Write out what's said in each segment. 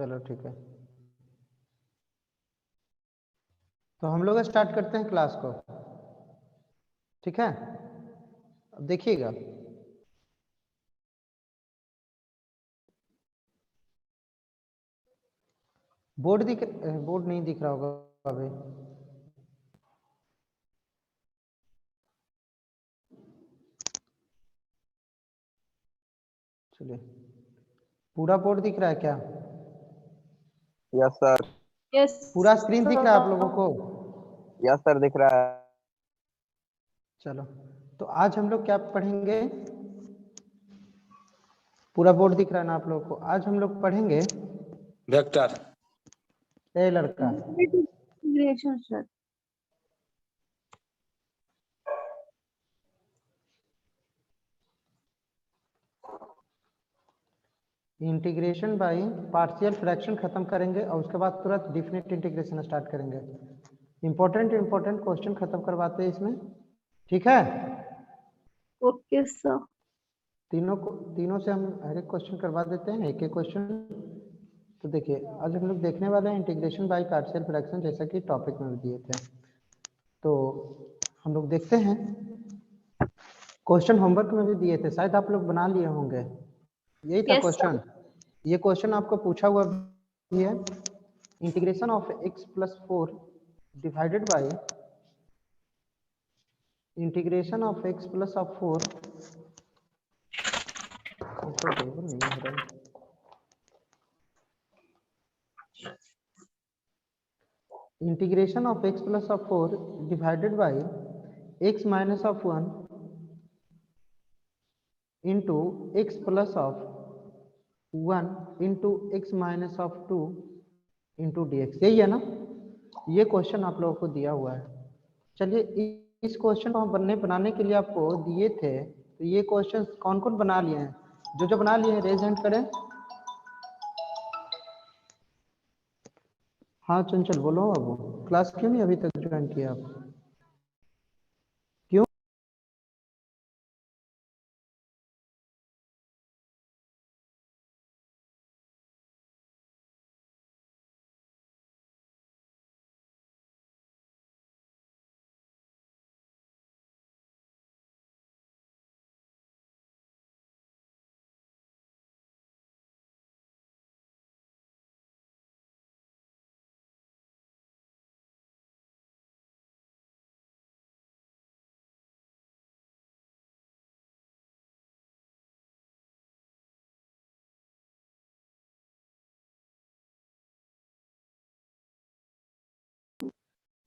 चलो ठीक है, तो हम लोग स्टार्ट करते हैं क्लास को। ठीक है, अब देखिएगा, बोर्ड नहीं दिख रहा होगा अभी। चलिए, पूरा बोर्ड दिख रहा है क्या? Yes sir. यस पूरा स्क्रीन दिख रहा है आप लोगों को? यस सर दिख रहा है। चलो, तो आज हम लोग क्या पढ़ेंगे? पूरा बोर्ड दिख रहा है ना आप लोगों को? आज हम लोग पढ़ेंगे वेक्टर। ए लड़का, integration sir. Integration by partial fraction खत्म करेंगे और उसके बाद तुरंत डिफिनिट इंटीग्रेशन स्टार्ट करेंगे। इंपॉर्टेंट क्वेश्चन खत्म करवाते हैं इसमें, ठीक है? Okay sir. तीनों से हम हर एक क्वेश्चन करवा देते हैं, एक एक क्वेश्चन। तो देखिए, आज हम लोग देखने वाले हैं इंटीग्रेशन बाय पार्शियल फ्रैक्शन, जैसा कि टॉपिक में दिए थे। तो हम लोग देखते हैं, क्वेश्चन होमवर्क में भी दिए थे, शायद आप लोग बना लिए होंगे। यही था Yes, क्वेश्चन। ये क्वेश्चन आपको पूछा हुआ भी है, integration of x plus 4 divided by integration of x plus of 4, तो टेबल नहीं हो रहा है। Integration of x plus of 4 divided by x minus of 1 into x plus of 1 into x minus of 2 into dx, यही है ना? ये question आप लोगों को दिया हुआ है। चलिए, इस क्वेश्चन को हम बनाने के लिए आपको दिए थे, तो ये क्वेश्चन कौन कौन बना लिए हैं? जो बना लिए हैं रेज हैंड करें। हाँ चंचल बोलो, अब क्लास क्यों नहीं अभी तक ज्वाइन किया आप? क्यों?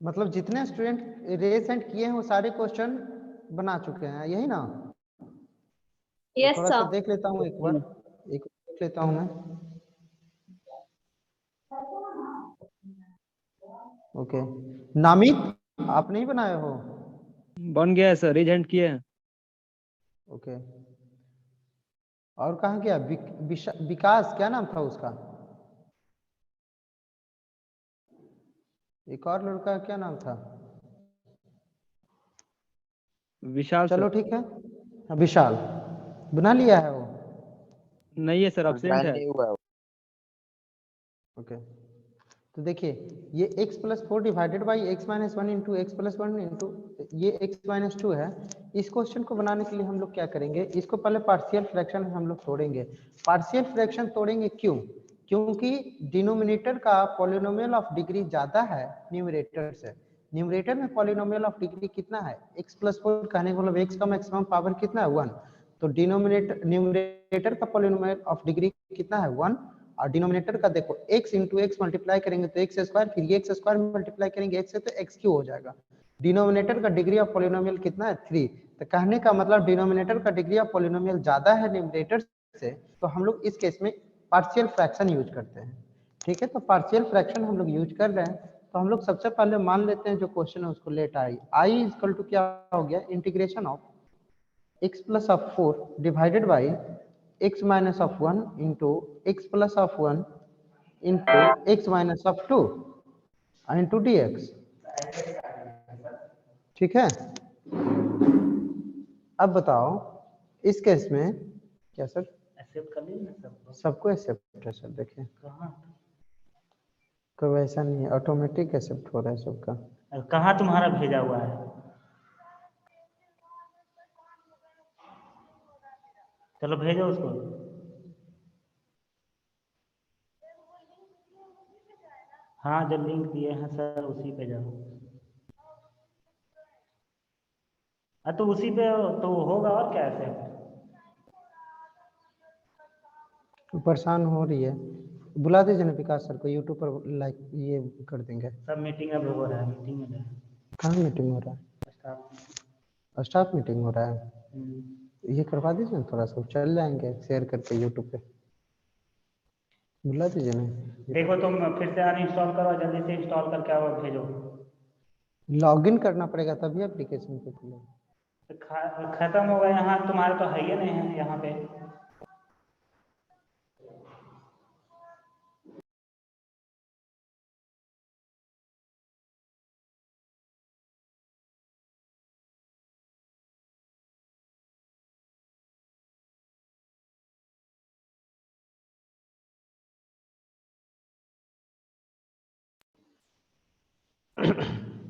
मतलब जितने स्टूडेंट रेज हैंड किए हैं वो सारे क्वेश्चन बना चुके हैं, यही ना? यस थोड़ा सा सर। देख लेता हूँ, एक बार देख लेता हूँ मैं। ओके, नामित आप नहीं बनाए हो? बन गया है सर, रिजेंट किए हैं। ओके, और कहाँ गया विकास? क्या नाम था उसका? एक और लड़का क्या नाम था? विशाल चलो सर। ठीक है, हाँ, विशाल बना लिया है वो? नहीं है सर, अब्सेंट ज्वाइन है। नहीं हुआ है। ओके, तो देखिए, ये x plus 4 divided by x minus 1 into x plus 1 into ये x माइनस 2 है। इस क्वेश्चन को बनाने के लिए हम लोग क्या करेंगे, इसको पहले पार्शियल फ्रैक्शन हम लोग तोड़ेंगे। पार्शियल फ्रैक्शन तोड़ेंगे क्यों? क्योंकि डिनोमिनेटर का पॉलिनोमियल ऑफ डिग्री ज्यादा है न्यूमरेटर से। न्यूमरेटर में पॉलिनोमियल ऑफ डिग्री कितना है? x प्लस 4, कहने का मतलब x का मैक्सिमम पावर कितना है? 1। तो न्यूमरेटर का पॉलिनोमियल ऑफ डिग्री कितना है? 1। और डिनोमिनेटर का देखो, x इंटू एक्स मल्टीप्लाई करेंगे तो एक्स स्क्वायर, फिर ये एक्स स्क्वायर मल्टीप्लाई करेंगे x से तो x क्यूब हो जाएगा। डिनोमिनेटर का डिग्री ऑफ पॉलिनोमियल कितना है? 3। तो कहने का मतलब डिनोमिनेटर का डिग्री ऑफ पॉलिनोमियल ज्यादा है न्यूमरेटर से, तो हम लोग इस केस में पार्शियल फ्रैक्शन यूज करते हैं। ठीक है, तो पार्शियल फ्रैक्शन हम लोग यूज कर रहे हैं। तो हम लोग सबसे पहले मान लेते हैं जो क्वेश्चन है उसको, लेट आई इक्वल टू क्या हो गया? Integration of x plus of 4 divided by x minus of 1 into x plus of 1 into x minus of 2 into dx। ठीक है, अब बताओ इस केस में क्या सर? एक्सेप्ट कर लीजिए ना सबको? सबको एक्सेप्ट है सर। देखिए कोई वैसा नहीं है, ऑटोमेटिक एक्सेप्ट हो रहा है सबका। कहाँ तुम्हारा भेजा हुआ है? चलो भेजो उसको। हाँ जो लिंक दिए हैं सर उसी पे जाओ। तो उसी पे तो होगा और क्या ऐसे। परेशान हो रही है, बुला दीजिए ना विकास सर को, यूट्यूब पर लाइक ये कर देंगे। सब मीटिंग अब हो रहा है, मीटिंग में है। कहाँ मीटिंग हो रहा है? स्टाफ मीटिंग हो रहा है, ये करवा दीजिए ना थोड़ा सा, चल जाएंगे शेयर करके यूट्यूब पे, बुला दीजिए ना। देखो तुम फिर से अनइंस्टॉल करो, जल्दी से इंस्टॉल करके आओ भेजो। लॉगिन करना पड़ेगा तभी एप्लीकेशन पे खुलेगा। खत्म होगा यहाँ, तुम्हारे तो है ही नहीं है यहाँ पे।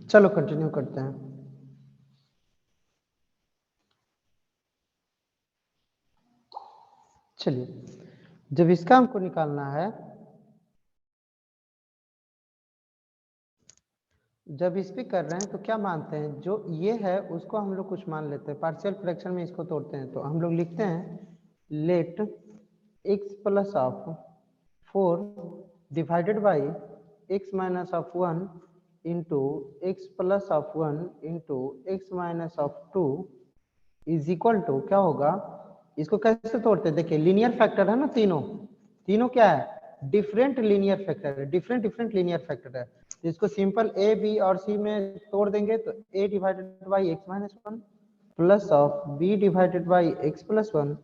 चलो कंटिन्यू करते हैं। चलिए, जब इसका हमको निकालना है, जब इस पे कर रहे हैं तो क्या मानते हैं, जो ये है उसको हम लोग कुछ मान लेते हैं, पार्शियल फ्रैक्शन में इसको तोड़ते हैं, तो हम लोग लिखते हैं let x plus of 4 divided by x minus of 1 into x plus of 1 into x minus of 2 is equal to क्या होगा। इसको कैसे तोड़ते हैं, देखिए लीनियर फैक्टर है ना, तीनों तीनों क्या है, डिफरेंट लीनियर फैक्टर है, डिफरेंट लीनियर फैक्टर है। तो इसको सिंपल ए बी और सी में तोड़ देंगे तो a divided by x minus 1 plus of b divided by x plus 1।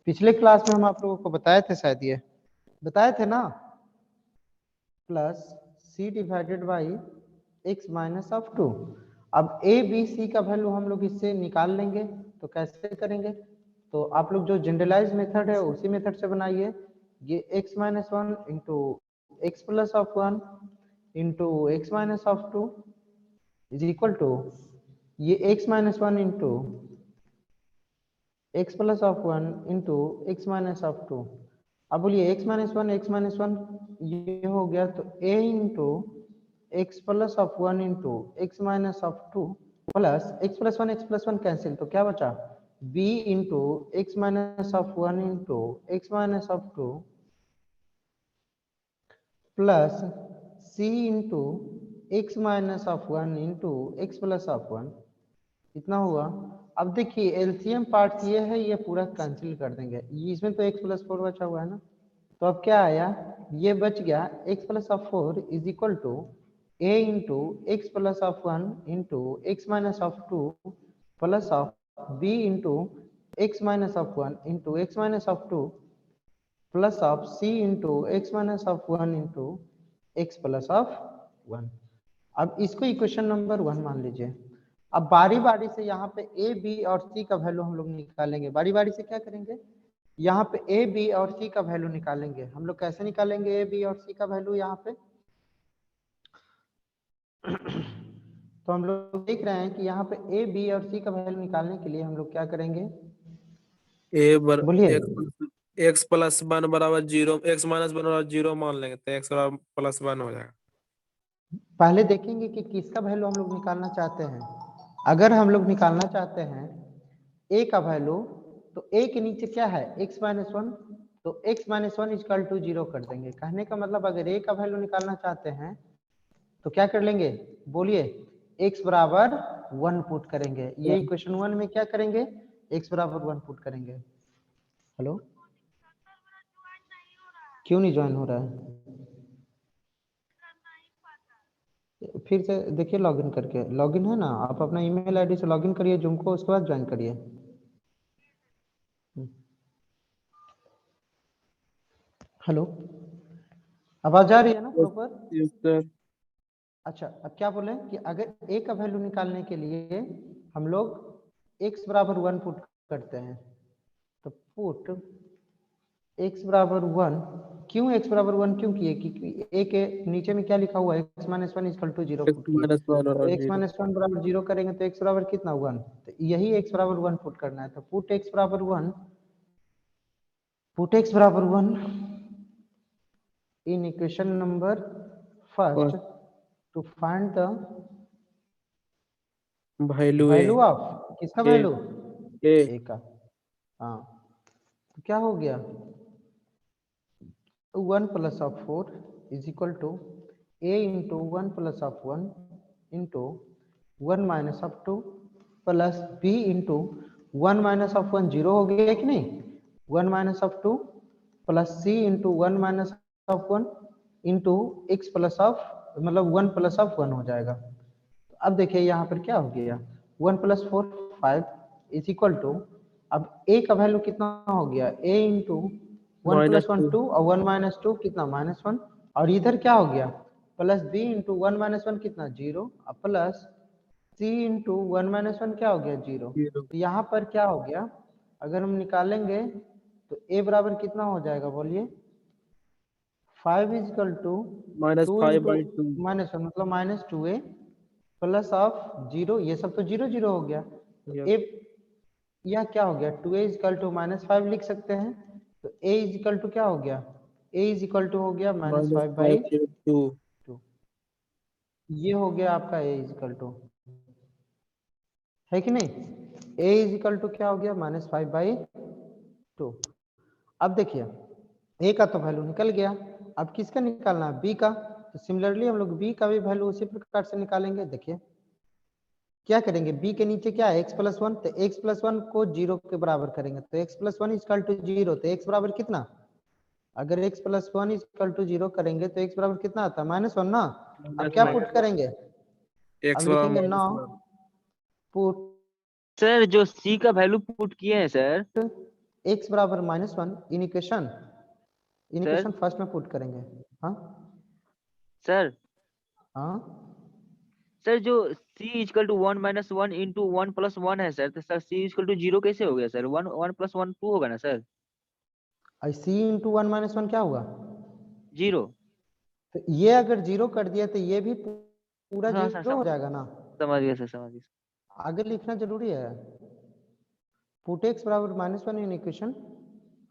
पिछले क्लास में हम आप लोगों को बताए थे, शायद ये बताए थे ना, plus c divided by x minus of 2। अब a b c का वैल्यू हम लोग इससे निकाल लेंगे, तो कैसे करेंगे, तो आप लोग जो जनरलाइज मेथड है उसी मेथड से बनाइए। ये x minus 1 into x plus of 1 into x minus of 2 is equal to ये x minus 1 into x plus of 1 into x minus of 2। अब बोलिए x माइनस 1 ये हो गया, तो a into x plus of 1 into x minus of 2 plus x plus one cancel, तो क्या बचा b into x minus of 1 into x minus of 2 plus c into x minus of 1 into x plus of 1, इतना हुआ। अब देखिए LCM part ये है, ये पूरा कैंसिल कर देंगे, इसमें तो x प्लस 4 बचा हुआ है ना, तो अब क्या आया, ये बच गया x plus of 4 is equal to a into x plus of 1 into x minus of 2 plus of b into x minus of 1 into x minus of 2 plus of c into x minus of 1 into x plus of 1। अब इसको equation number 1 मान लीजिए। अब बारी बारी से यहाँ पे a b और c का वैल्यू हम लोग निकालेंगे, बारी बारी से क्या करेंगे, यहाँ पे a b और c का वैल्यू निकालेंगे। हम लोग कैसे निकालेंगे a b और c का वैल्यू यहाँ पे तो हम लोग देख रहे हैं कि यहाँ पे a b और c का वैल्यू निकालने के लिए हम लोग क्या करेंगे, बोलिए एक्स प्लस 1 बराबर 0, एक्स माइनस 1 बराबर 0 मान लेंगे तो एक्स प्लस 1 हो जाएगा। पहले देखेंगे कि किसका वैल्यू हम लोग निकालना चाहते हैं। अगर हम लोग निकालना चाहते हैं a का वैल्यू, तो a के नीचे क्या है x माइनस 1, तो x माइनस 1 इक्वल टू 0 कर देंगे। कहने का मतलब अगर a का वैल्यू निकालना चाहते हैं तो क्या कर लेंगे, बोलिए x बराबर 1 पुट करेंगे। ये इक्वेशन 1 में क्या करेंगे, x बराबर 1 पुट करेंगे। हेलो, क्यों नहीं ज्वाइन हो रहा है, फिर से देखिए लॉगिन करके, लॉगिन है ना, आप अपना ईमेल आईडी से लॉगिन करिए जूम को, उसके बाद ज्वाइन करिए। हेलो, आवाज आ रही है ना प्रॉपर? अच्छा, अब क्या बोले कि अगर a का वैल्यू निकालने के लिए हम लोग x बराबर 1 पुट करते हैं, तो पुट x बराबर 1 क्यों x बराबर 1 क्यों किए? क्योंकि a के नीचे में क्या लिखा हुआ है, x minus 1 equal to 0 x minus 1 तो और x 0 माइनस 1 बराबर 0 करेंगे तो x बराबर कितना 1, तो यही x बराबर 1 पुट करना है। तो पुट x बराबर 1, पुट x बराबर 1 in equation number first to find the value a value of किसका ए वैल्यू, ए a का। हाँ तो क्या हो गया, 1 plus of 4 is equal to a into 1 plus of 1 into 1 minus of 2 plus b into 1 minus of 1 0 हो गया कि नहीं, 1 minus of 2 plus c into 1 minus of 1 into x plus of मतलब 1 प्लस ऑफ 1 हो जाएगा। तो अब देखिए यहाँ पर क्या हो गया, 1 प्लस 4 5 इज इक्वल टू, अब a का वैल्यू कितना हो गया, a इंटू 1 माइनस प्लस 1 2 और 1 माइनस 2 कितना माइनस 1, और इधर क्या हो गया प्लस b इंटू 1 माइनस 1 कितना 0 और प्लस c इंटू 1 माइनस 1 क्या हो गया 0। 0 तो यहाँ पर क्या हो गया, अगर हम निकालेंगे तो a बराबर कितना हो जाएगा बोलिए, 5 is equal to minus 2 5 into by 2 minus 1 मतलब माइनस 2a प्लस ऑफ 0, ये सब तो 0 0 हो गया, तो a यह क्या हो गया 2a is equal to minus 5 लिख सकते हैं। तो a इज इक्वल टू क्या हो गया, a इज इक्वल टू हो गया माइनस माइनस 5 बाई 5 2 2, ये हो गया आपका a इज इक्वल टू, है कि नहीं, a इज इक्वल टू क्या हो गया माइनस 5 बाई 2। अब देखिए a का तो वैल्यू निकल गया, अब किसका निकालना है b का, तो सिमिलरली हम लोग b का भी वैल्यू उसी प्रकार से निकालेंगे। देखिए क्या करेंगे, b के नीचे क्या है x प्लस 1, तो x प्लस 1 को 0 के बराबर करेंगे, तो x प्लस 1 इक्वल टू 0, तो x बराबर कितना, अगर x प्लस 1 इक्वल टू 0 करेंगे तो x बराबर कितना आता है माइनस 1 ना। अब क्या पुट करेंगे, x अब बराबर लिखेंगे माइनस नाउ 1 पुट सर जो सी का वैल्यू पुट किए हैं सर, x बराबर minus 1 in equation sir first में पुट करेंगे। हाँ सर हाँ सर जो c equal to 1 minus 1 into 1 plus 1 है सर, तो सर c इक्वल टू 0 कैसे हो गया सर, 1 1 प्लस 1 2 होगा ना सर, c इंटू 1 माइनस 1 क्या हुआ, 0। तो ये अगर 0 कर दिया तो ये भी पूरा हाँ सर 0 हो जाएगा ना, समझ गया सर, समझ गया। आगे लिखना जरूरी है। पुट x बराबर minus 1 in equation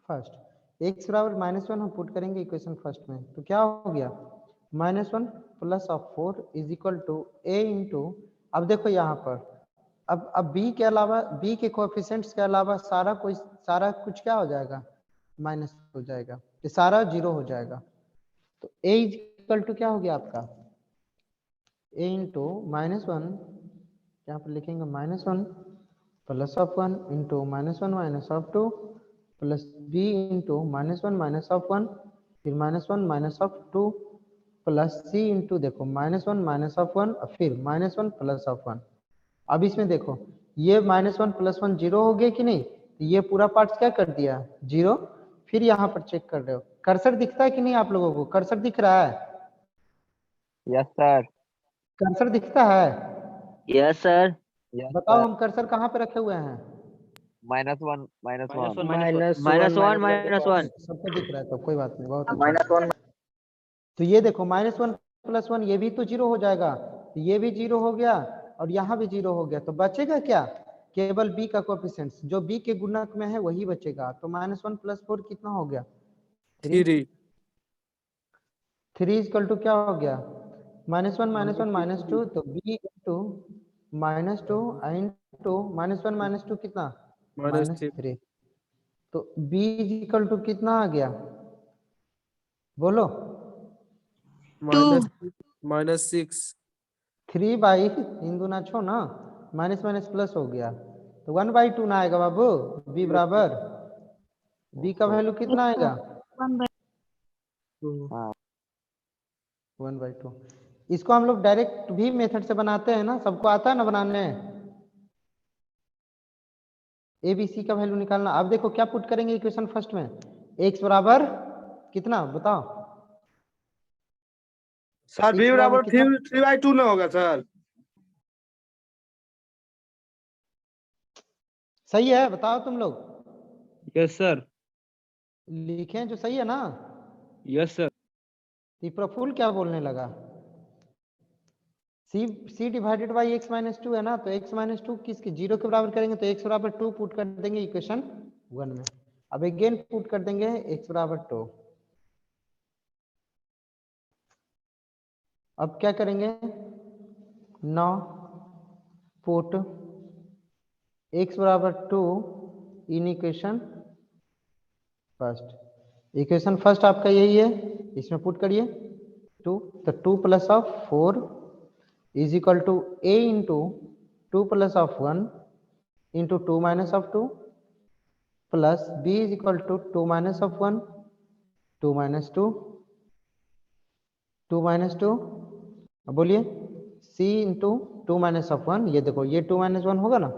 first, x बराबर माइनस 1 हम पुट करेंगे इक्वेशन फर्स्ट में, तो क्या हो गया minus 1 plus of 4 is equal to a into, अब देखो यहाँ पर अब b के अलावा b के कोएफिशिएंट्स के अलावा सारा कुछ क्या हो जाएगा माइनस हो जाएगा, ये सारा 0 हो जाएगा। तो a इज इक्वल टू क्या हो गया आपका a इंटू माइनस 1, यहाँ पर लिखेंगे minus 1 plus of 1 into minus 1 minus of 2 plus b into minus 1 minus of 1 फिर minus 1 minus of 2 plus c into देखो माइनस 1 माइनस ऑफ 1 और फिर माइनस 1 प्लस ऑफ 1। अब इसमें देखो ये माइनस 1 प्लस 1 0 हो गया कि नहीं, तो ये पूरा पार्ट क्या कर दिया 0। फिर यहाँ पर चेक कर रहे हो कर्सर दिखता है कि नहीं आप लोगों को, कर्सर दिख रहा है, यस सर, कर्सर दिखता है, यस सर, यस बताओ सर, हम कर्सर कहाँ पे रखे हुए हैं, minus one minus one minus 1 minus 1। सबको दिख रहा है तो कोई बात नहीं, बहुत अच्छा। माइनस वन तो ये देखो माइनस 1 प्लस 1 ये भी तो 0 हो जाएगा, तो ये भी 0 हो गया और यहाँ भी 0 हो गया, तो बचेगा क्या केवल b का कोएफिशिएंट्स जो b के गुणक में है वही बचेगा। तो माइनस 1 प्लस 4 कितना हो गया 3 इक्वल टू क्या हो गया माइनस 1 माइनस 2, तो b into minus 2 into minus 1 minus 2 कितना माइनस 3, तो b इक्वल टू कितना आ गया बोलो माइनस 6 3 बाई इन दूना छो ना, माइनस माइनस प्लस हो गया तो 1/2 ना आएगा बाबू, b बराबर b का वैल्यू कितना आएगा 1/2। इसको हम लोग डायरेक्ट भी मेथड से बनाते हैं ना, सबको आता है ना बनाने, ए बी सी का वैल्यू निकालना। अब देखो क्या पुट करेंगे इक्वेशन फर्स्ट में, x बराबर कितना बताओ सर बी x बराबर कितना 3/2 ना होगा सर, सही है बताओ तुम लोग, यस सर, लिखें जो सही है ना, यस सर। तो प्रफुल क्या बोलने लगा? C divided by x minus two है ना, तो एक्स माइनस टू किसके जीरो के बराबर करेंगे तो एक्स बराबर टू पुट कर देंगे इक्वेशन 1 में। अब अगेन पुट कर देंगे एक्स बराबर 2। अब क्या करेंगे? नो पुट एक्स बराबर 2 in equation first. Equation first आपका यही है, इसमें पुट करिए 2, तो 2 plus of 4 is equal to a into 2 plus of 1 into 2 minus of 2 plus b is equal to 2 minus of 1 2 minus 2 2 minus 2। अब बोलिए c इंटू 2 माइनस ऑफ 1, ये देखो ये 2 माइनस 1 होगा ना,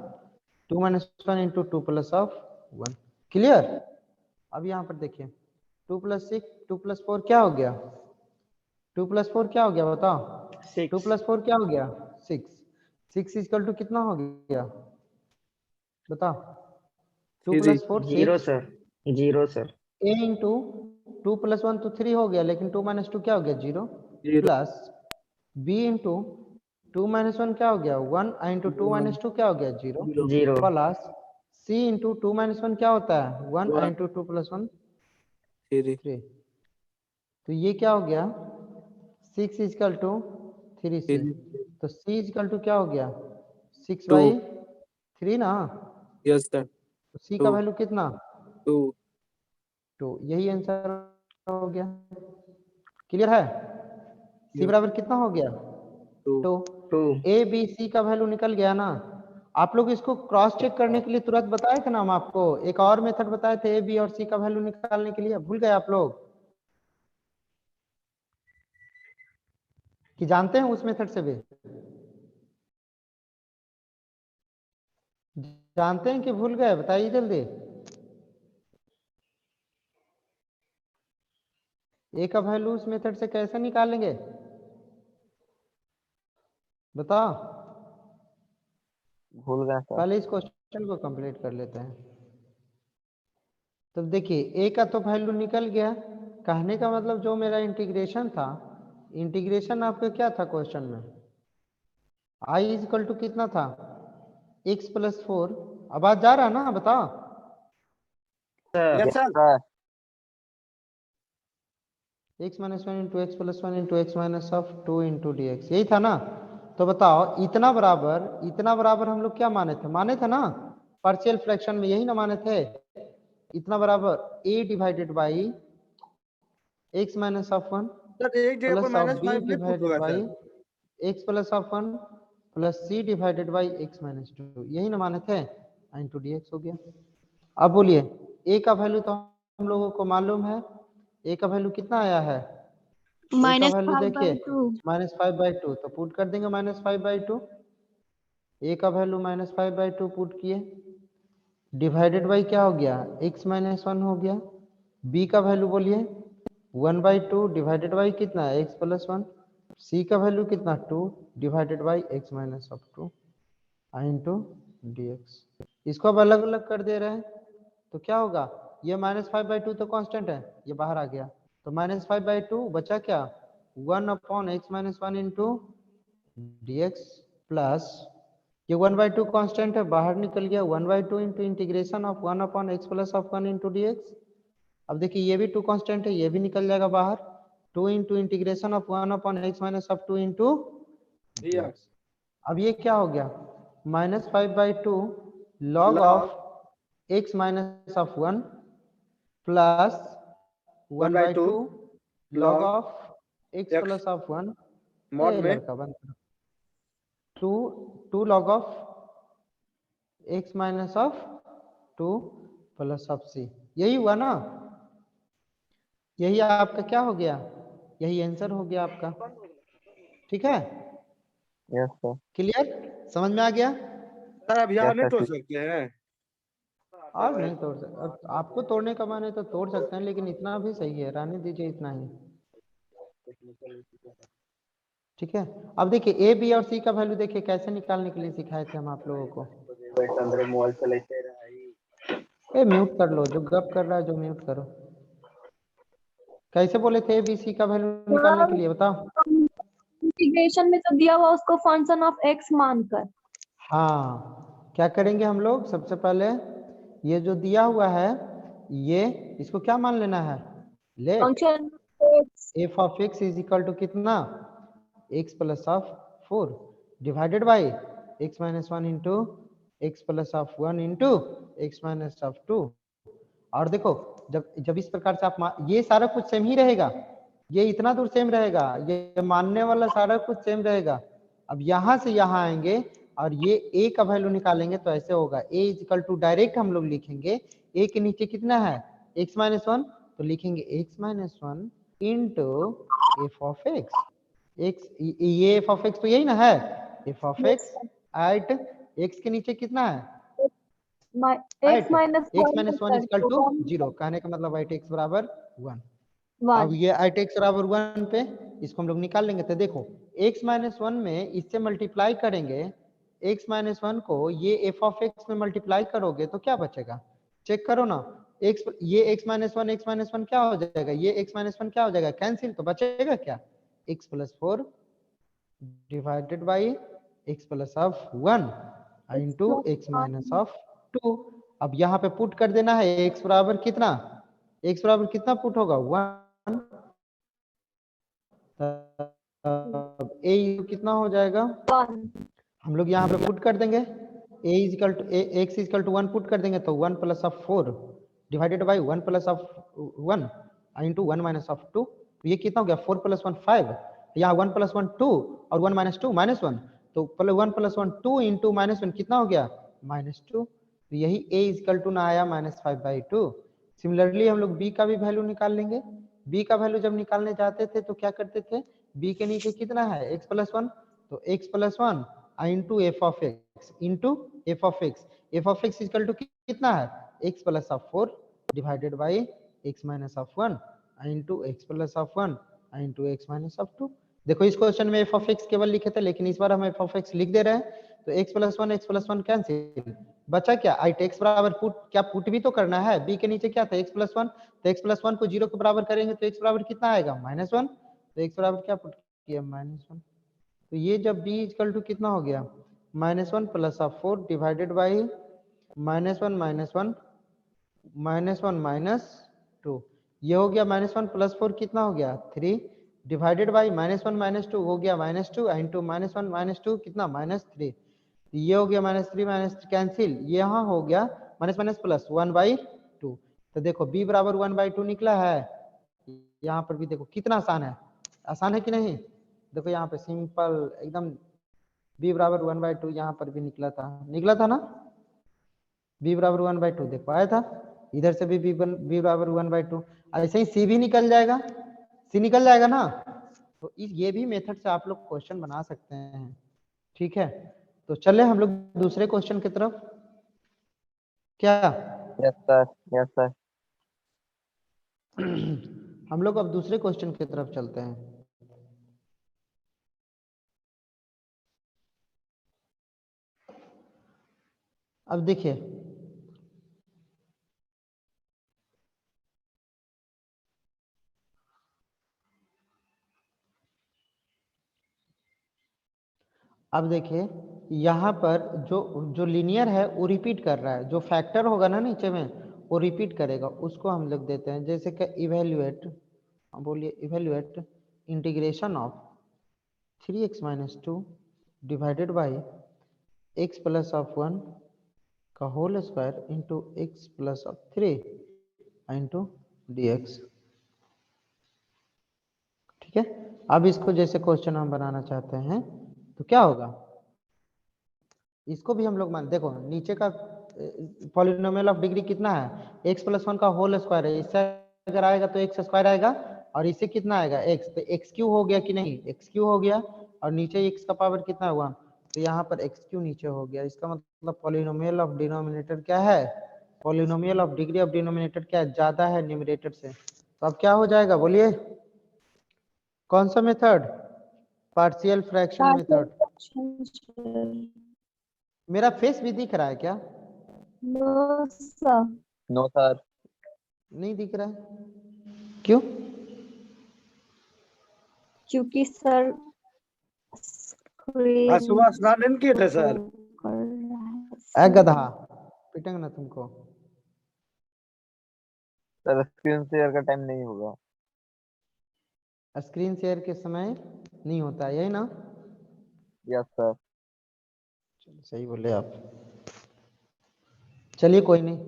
2 minus 1 into 2 plus of 1। Clear? अब यहाँ पर देखिए 2 प्लस 6 2 प्लस 4 क्या हो गया? 2 प्लस 4 क्या हो गया बताओ? 2 प्लस 4 क्या हो गया? 6। 6 इक्वल टू कितना हो गया बताओ? 2 plus 4 zero 6 sir, zero sir. a into 2 plus 1 तो 3 हो गया, लेकिन 2 माइनस 2 क्या हो गया? 0 प्लस b इंटू 2 माइनस 1 क्या हो गया? 1 इंटू 2 माइनस 2 क्या हो गया? 0 zero. Plus c into 2 minus 1 क्या होता है? 1 इंटू 2 प्लस 1 3। तो ये क्या हो गया? 6 इजकल टू 3 से, तो c इजकल टू क्या हो गया? 6 बाई 3 ना। Yes sir. तो c का वैल्यू कितना? 2। 2। यही आंसर हो गया। क्लियर है? c बराबर कितना हो गया? 2। 2। a b c का वैल्यू निकल गया ना। आप लोग इसको क्रॉस चेक करने के लिए तुरंत बताए थे ना हम आपको, एक और मेथड बताए थे a b और c का वैल्यू निकालने के लिए, भूल गए आप लोग कि जानते हैं उस मेथड से भी? जानते हैं कि भूल गए? बताइए जल्दी। ए का वैल्यू उस मेथड से कैसे निकालेंगे बताओ? भूल गया सर। पहले इस क्वेश्चन को कंप्लीट कर लेते हैं। तो देखिए ए का तो वैल्यू निकल गया, कहने का मतलब जो मेरा इंटीग्रेशन था, इंटीग्रेशन आपका क्या था क्वेश्चन में? i इज इक्वल टू कितना था? x plus 4। आवाज जा रहा है ना बताओ? Yes yes sir. Sir. x minus 1 into x plus 1 into x minus of 2 into D x, यही था ना? तो बताओ इतना बराबर हम लोग क्या माने थे? माने थे ना पार्शियल फ्रैक्शन में, यही ना माने थे? इतना बराबर a divided by x minus of 1 sir एक जगह पर प्लस ऑफ b -5 नहीं पुट डिवाइडेड होगा by sir. x plus of 1 plus c divided by x minus 2, यही ना माने थे? इंटू dx हो गया। अब बोलिए a का वैल्यू तो हम लोगों को मालूम है, a का वैल्यू कितना आया है? a का माइनस वैल्यू 5 देखिए बाई 2। -5/2, तो पुट कर देंगे -5/2। a का वैल्यू -5/2 पुट किए, डिवाइडेड बाई क्या हो गया? x माइनस 1 हो गया। b का वैल्यू बोलिए 1/2 डिवाइडेड बाई कितना? x plus 1। c का वैल्यू कितना? 2 divided by x minus of 2 into dx। इसको अब अलग अलग कर दे रहे हैं तो क्या होगा? ये -5/2 तो कांस्टेंट है, ये बाहर आ गया, तो -5/2 बचा क्या? 1/x minus 1 into dx plus ये 1/2 कांस्टेंट है, बाहर निकल गया 1/2 into integration of 1/x plus of 1 into dx। अब देखिए ये भी 2 कांस्टेंट है, ये भी निकल जाएगा बाहर, 2 into integration of 1/x minus of 2 into dx। अब ये क्या हो गया? -5/2 log of x minus of 1 plus 1/2 log of x plus of 1 mod में लड़का बंद 2 log of x minus of 2 plus of c, यही हुआ ना? यही आपका क्या हो गया? यही आंसर हो गया आपका। ठीक है? Yes sir. क्लियर? समझ में आ गया? सर अब यहाँ यस नहीं सर। तोड़ सकते हैं? और नहीं तोड़ सकते, अब आपको तोड़ने का मन है तो तोड़ सकते हैं, लेकिन इतना भी सही है, रहने दीजिए इतना ही। ठीक है? अब देखिए ए बी और सी का वैल्यू देखिए कैसे निकालने के लिए सिखाए थे हम आप लोगों को। ए म्यूट कर लो, जो गप कर रहा है जो म्यूट करो। कैसे बोले थे एबीसी का वैल्यू निकालने के लिए बताओ। इंटीग्रेशन में जो दिया हुआ उसको फंक्शन ऑफ एक्स मानकर। हाँ, क्या करेंगे हम लोग, सबसे पहले ये जो दिया हुआ है ये इसको क्या मान लेना है, let function F of x is equal to कितना, X plus of 4 divided by x minus 1 into x plus of 1 into x minus of 2। और देखो जब जब इस प्रकार से आप ये सारा कुछ सेम ही रहेगा, ये इतना दूर सेम रहेगा, ये मानने वाला सारा कुछ सेम रहेगा। अब यहां से यहां आएंगे और ये a का वैल्यू निकालेंगे तो ऐसे होगा, a is equal to direct हम लोग लिखेंगे a के नीचे कितना है x माइनस 1, तो लिखेंगे x minus 1 into f of x, ये एफ ऑफ एक्स तो यही ना है, f of x at x के नीचे कितना है x minus x minus 1 equal to 0, कहने का मतलब एट एक्स बराबर 1। अब ये एट एक्स बराबर 1 पे इसको हम लोग निकाल लेंगे, तो देखो x माइनस 1 में इससे मल्टीप्लाई करेंगे, x माइनस 1 को ये एफ ऑफ एक्स में मल्टीप्लाई करोगे तो क्या बचेगा, चेक करो ना, x ये x माइनस 1 क्या हो जाएगा, ये x माइनस 1 क्या हो जाएगा, कैंसिल, तो बचेगा क्या, x plus 4 divided by x plus of 1 into x minus of 2। अब यहाँ पे पुट कर देना है x बराबर कितना, x बराबर कितना पुट होगा 1, a कितना हो जाएगा, हम लोग यहाँ पे पुट कर देंगे a is equal to x is equal to 1 put कर देंगे तो 1 plus of 4 divided by 1 plus of 1 into 1 minus of 2, तो ये कितना हो गया 4 प्लस 1 5, यहाँ 1 प्लस 1 2 और 1 माइनस 2 माइनस 1, तो 1 प्लस 1 2 इंटू माइनस 1 कितना हो गया माइनस 2, तो यही a इज इक्वल टू ना आया -5/2। सिमिलरली हम लोग b का भी वैल्यू निकाल लेंगे, b का वैल्यू जब निकालने जाते थे तो क्या करते थे, b के नीचे कितना है x प्लस 1, तो x plus 1 into f of x into f of x, f of x equal to कितना है x plus of 4 divided by x minus of 1 into x plus of 1 into x minus of 2। देखो इस question में F of x केवल लिखे थे, लेकिन इस बार हम एफ ऑफ एक्स लिख दे रहे हैं, तो x प्लस 1 कैंसिल, बचा क्या आइट एक्स बराबर पुट, क्या पुट भी तो करना है, b के नीचे क्या था x प्लस 1, तो x प्लस 1 को 0 के बराबर करेंगे तो x बराबर कितना आएगा -1, तो x बराबर क्या पुट किया -1, तो ये जब b इक्वल टू कितना हो गया -1 plus of 4 divided by -1 minus 2, ये हो गया -1 प्लस 4 कितना हो गया 3 डिवाइडेड बाई -1 -2 हो गया -2 इंटू -1 -2 कितना -3, ये हो गया -3 कैंसिल, ये यहाँ हो गया माइनस प्लस 1/2, तो देखो b बराबर 1/2 निकला है, यहाँ पर भी देखो कितना आसान है कि नहीं, देखो यहाँ पे सिंपल एकदम b बराबर 1/2 यहाँ पर भी निकला था ना, b बराबर 1/2 देखो आया था, इधर से भी b बराबर 1/2, ऐसे ही c भी निकल जाएगा, c निकल जाएगा ना, तो ये भी मेथड से आप लोग क्वेश्चन बना सकते हैं, ठीक है। तो चले हम लोग दूसरे क्वेश्चन की तरफ, क्या यस सर हम लोग अब दूसरे क्वेश्चन की तरफ चलते हैं। अब देखिए यहाँ पर जो लीनियर है वो रिपीट कर रहा है, जो फैक्टर होगा ना नीचे में वो रिपीट करेगा, उसको हम लोग देते हैं, जैसे कि इवेल्युएट, बोलिए evaluate integration of 3x minus 2 divided by x plus of 1 का whole square into x plus of 3 into dx, ठीक है। अब इसको जैसे क्वेश्चन हम बनाना चाहते हैं तो क्या होगा, इसको भी हम लोग मान, देखो नीचे का पॉलिनोमियल ऑफ डिग्री कितना है x प्लस 1 का होल स्क्वायर है, इससे अगर आएगा तो x स्क्वायर आएगा और इससे कितना आएगा x, तो x क्यू हो गया कि नहीं, x क्यू हो गया, और नीचे x का पावर कितना हुआ, तो यहाँ पर x क्यू नीचे हो गया, इसका मतलब पॉलिनोमियल ऑफ डिनोमिनेटर क्या है, polynomial of degree of denominator क्या है, ज्यादा है न्यूमरेटर से, तो अब क्या हो जाएगा बोलिए, कौन सा मेथड, पार्शियल फ्रैक्शन मेथड। मेरा फेस भी दिख रहा है क्या, नो सर, नो सर नहीं दिख रहा है, क्यों, क्योंकि सर आज सुबह स्नान नहीं किए थे सर? ए गधा, पिटेंगे ना तुमको। सर स्क्रीन शेयर का टाइम नहीं होगा। स्क्रीन शेयर के समय नहीं होता, यही ना? Yes sir. चलो सही बोले आप। चलिए कोई नहीं,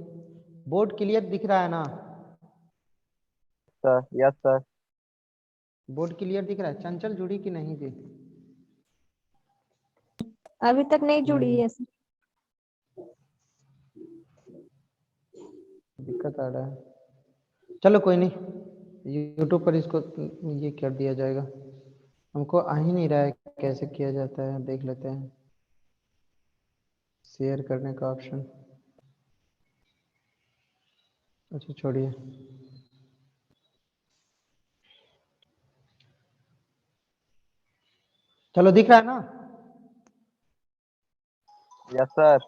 बोर्ड क्लियर दिख रहा है ना? Sir yes sir. Board clear दिख रहा है। चंचल जुड़ी कि नहीं जी? अभी तक नहीं जुड़ी है सर। दिक्कत आ रहा है। चलो कोई नहीं, यूट्यूब पर इसको ये कर दिया जाएगा। हमको आ ही नहीं रहा है कैसे किया जाता है, देख लेते हैं। शेयर करने का ऑप्शन, अच्छा छोड़िए। चलो दिख रहा है ना? Yes sir.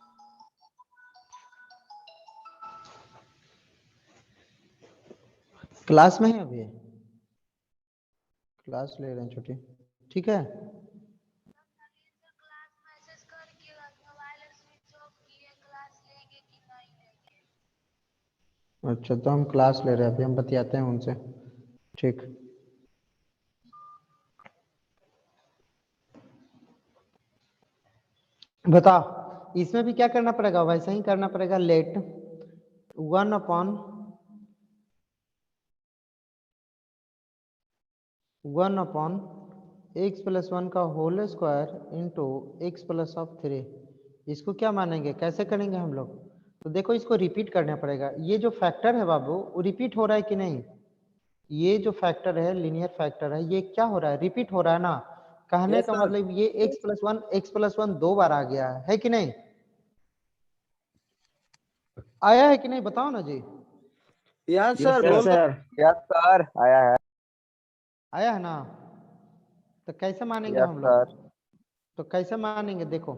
क्लास में है अभी? क्लास ले रहे हैं छुट्टी, ठीक है। अच्छा तो हम क्लास ले रहे हैं अभी, हम बतियाते हैं उनसे, ठीक। बताओ, इसमें भी क्या करना पड़ेगा? वैसे ही करना पड़ेगा। लेट 1/(1) x + 1 का whole square into x + of 3। इसको क्या मानेंगे, कैसे करेंगे हम लोग? तो देखो इसको रिपीट करना पड़ेगा। ये जो फैक्टर है बाबू, वो रिपीट हो रहा है कि नहीं? ये जो फैक्टर है, लीनियर फैक्टर है, ये क्या हो रहा है? रिपीट हो रहा है ना। कहने Yes, का sir. मतलब ये x + 1 दो बार आ गया है कि नहीं? आया है कि नहीं, बताओ ना जी। यस सर, यस बोल दो। सर। यस सर आया है। आया है ना? तो कैसे मानेंगे यस हम सर। लोग? तो कैसे मानेंगे? देखो,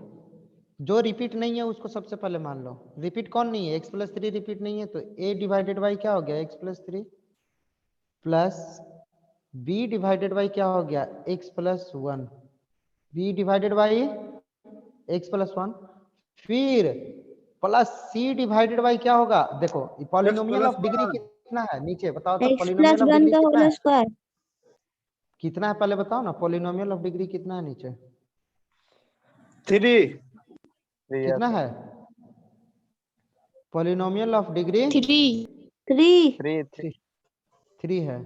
जो रिपीट नहीं है उसको सबसे पहले मान लो। रिपीट कौन नहीं है? x + 3 रिपीट नहीं है, तो a डिवाइडेड बाई क्या हो गया? x + 3 plus b divided by क्या हो गया? x + 1, b divided by x + 1, फिर प्लस c डिवाइडेड बाई क्या होगा? देखो पॉलिनोमियल ऑफ डिग्री कितना है नीचे बताओ तो? x + पॉलिनोमियल ऑफ 1 डिग्री का कितना होल है? स्क्वायर। कितना है पहले बताओ ना। पॉलिनोमियल ऑफ डिग्री कितना है नीचे? 3। कितना है पॉलिनोमियल ऑफ डिग्री? 3 3 है।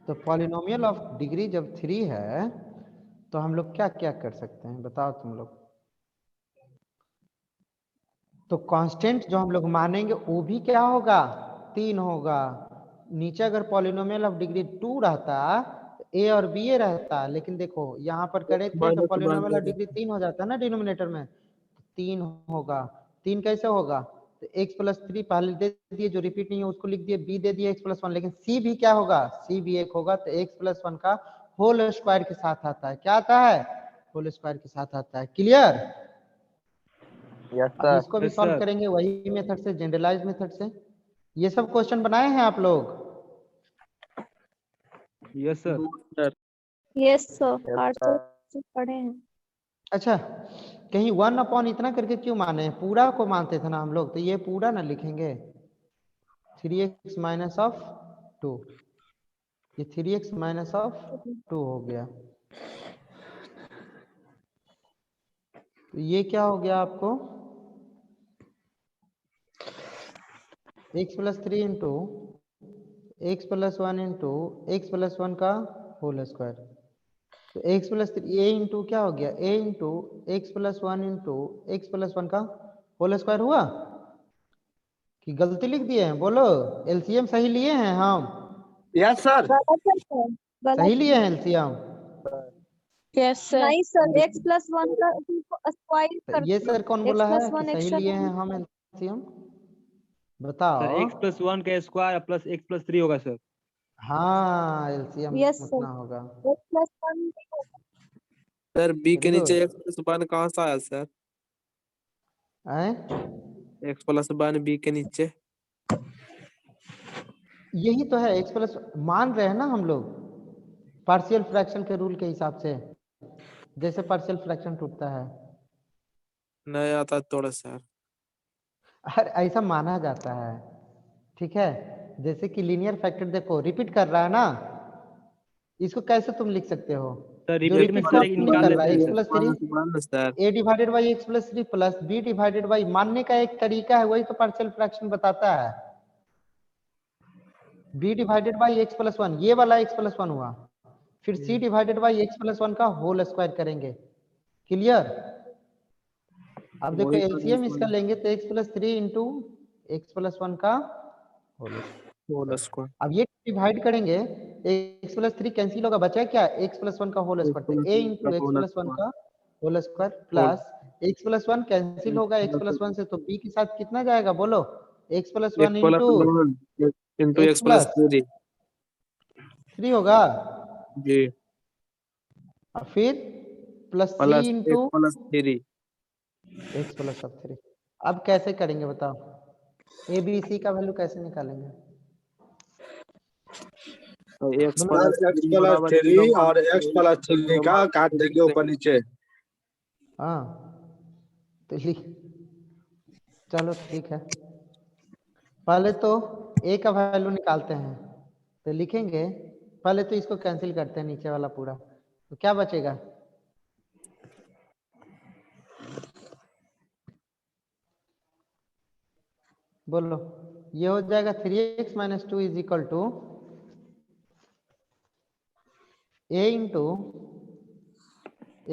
तो पॉलिनोमियल ऑफ डिग्री जब 3 है तो हम लोग क्या क्या कर सकते हैं बताओ तुम लोग? तो कांस्टेंट जो हम लोग मानेंगे वो भी क्या होगा? 3 होगा। नीचे अगर पॉलिनोमियल ऑफ डिग्री 2 रहता, ए और बी ए रहता, लेकिन देखो यहाँ पर करे थे तो -1 पॉलिनोमियल दे ऑफ डिग्री 3 हो जाता है ना डिनोमिनेटर में। 3 होगा। 3 कैसे होगा? तो x + 3 पहले दे दिए, जो रिपीट नहीं है उसको लिख दिए, b दे दिए x + 1, लेकिन c भी क्या होगा? c भी 1 होगा। तो x + 1 का होल स्क्वायर के साथ आता है। क्या आता है? होल स्क्वायर के साथ आता है। क्लियर? यस अब सर। इसको भी Yes, सॉल्व sir. करेंगे वही मेथड से, जनरलाइज मेथड से। ये सब क्वेश्चन बनाए हैं आप लोग? Yes sir. Yes sir, yes 800 sir. से पढ़े हैं। अच्छा, कहीं 1/(, इतना करके क्यों माने हैं? पूरा को मानते थे ना हम लोग, तो ये पूरा ना लिखेंगे। 3x - 2, ये 3x - 2 हो गया। तो ये क्या हो गया आपको? x + 3 into x + 1 into x + 1 का होल स्क्वायर। तो x + 3 a इंटू क्या हो गया? a into x + 1 into x + 1 का होल स्क्वायर हुआ कि गलती लिख दिए हैं? बोलो, एलसीएम सही लिए हैं हम? Yes sir. गलत है सर, सही गलत लिए हैं एलसीएम? नहीं सर, x + 1 का स्क्वायर तो कर ये दो। सर कौन x बोला है + कि 1 सही एक्स्ट्रा लिए हैं हम एलसीएम? सर बताओ। x + 1 का स्क्वायर प्लस x + 3 होगा सर। हाँ, एलसीएम यस सर, उतना होगा। x + 1 सर बी वेरी के नीचे गुड। x + 1 कहाँ से आया सर? हैं? x + 1 बी के नीचे। यही तो है x प्लस, मान रहे हैं ना हम लोग पार्शियल फ्रैक्शन के रूल के हिसाब से, जैसे पार्शियल फ्रैक्शन टूटता है। नहीं आता थोड़ा सा। अरे ऐसा माना जाता है, ठीक है। जैसे कि लीनियर फैक्टर देखो रिपीट कर रहा है ना, इसको कैसे तुम लिख सकते हो? सर जो रिपीट में रिपीट सारे निकाल कर रहा है लेते हैं x sir. Plus three a divided by x plus three plus b divided by, मानने का एक तरीका है, वही तो पार्शियल फ्रैक्शन बताता है। b divided by x plus one, ये वाला x प्लस वन हुआ, फिर c divided by x plus one का होल स्क्वायर करेंगे। क्लियर? अब देखो वही तो एलसीएम इसका लेंगे तो x plus three into x plus one का होल स्क्वायर। स्क्वायर अब ये डिवाइड करेंगे, x प्लस थ्री कैंसिल होगा, बचा क्या x प्लस वन का होल स्क्वायर, तो a into x plus one का whole square plus x plus one cancel होगा x प्लस वन से, तो b के साथ कितना जाएगा बोलो, x plus one into x X plus plus three होगा, जी और फिर plus c plus into plus three X plus of three. अब कैसे करेंगे बताओ, ए बी सी का वैल्यू कैसे निकालेंगे? एक्स बोलो। प्लस एक्स प्लस थ्री और एक्स प्लस थ्री का काट देंगे ऊपर नीचे। हाँ तो लिख, चलो ठीक है, पहले तो a का वैल्यू निकालते हैं, तो लिखेंगे पहले तो इसको कैंसिल करते हैं नीचे वाला पूरा, तो क्या बचेगा? बोलो, ये हो जाएगा 3x minus two is equal to a into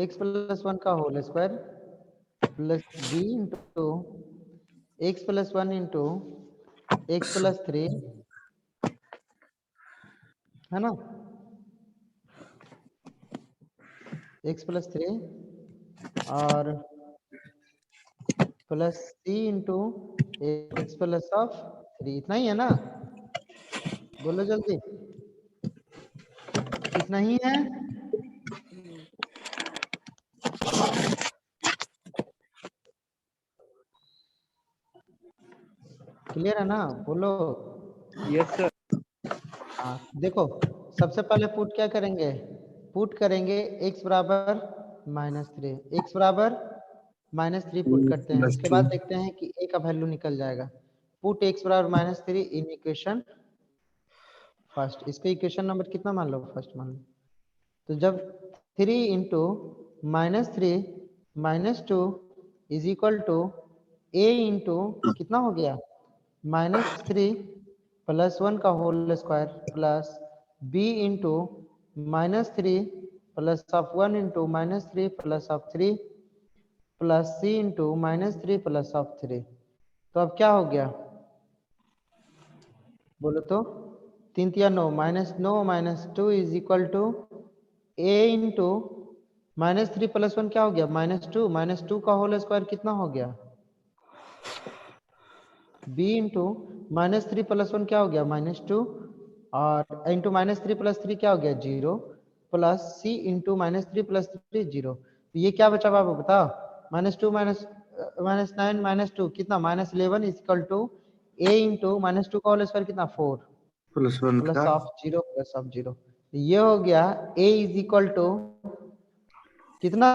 x plus one का whole square plus b into x plus one into x plus three, है ना, एक्स प्लस थ्री और plus C into x plus of three, इतना ही है ना? बोलो जल्दी, इतना ही है? क्लियर है ना? बोलो। Yes sir. हाँ देखो, सबसे पहले पुट क्या करेंगे, पुट करेंगे x बराबर माइनस थ्री, एक्स बराबर माइनस थ्री पुट करते हैं, उसके बाद देखते हैं कि a का वैल्यू निकल जाएगा। पुट x बराबर minus three in equation first, इसका इक्वेशन नंबर कितना मान लो, फर्स्ट मान लो। तो जब three into minus three minus two is equal to a into कितना हो गया, माइनस थ्री प्लस वन का whole square plus b into minus three plus of one into minus three plus of three plus c into minus three plus of three. तो अब क्या हो गया बोलो तो, तीन तिया नौ minus two is equal to a into minus three plus one क्या हो गया, माइनस टू का होल स्क्वायर कितना हो गया, b into minus three plus one क्या हो गया, माइनस टू, और into minus three plus three क्या हो गया, जीरो, प्लस सी into minus three plus three zero. तो ये क्या बचा बाबू बताओ, minus two minus nine minus two कितना, minus 11 is equal to a into minus two का होल स्क्वायर कितना, 4 plus one plus of zero plus of zero. ये हो गया a इज इक्वल टू कितना,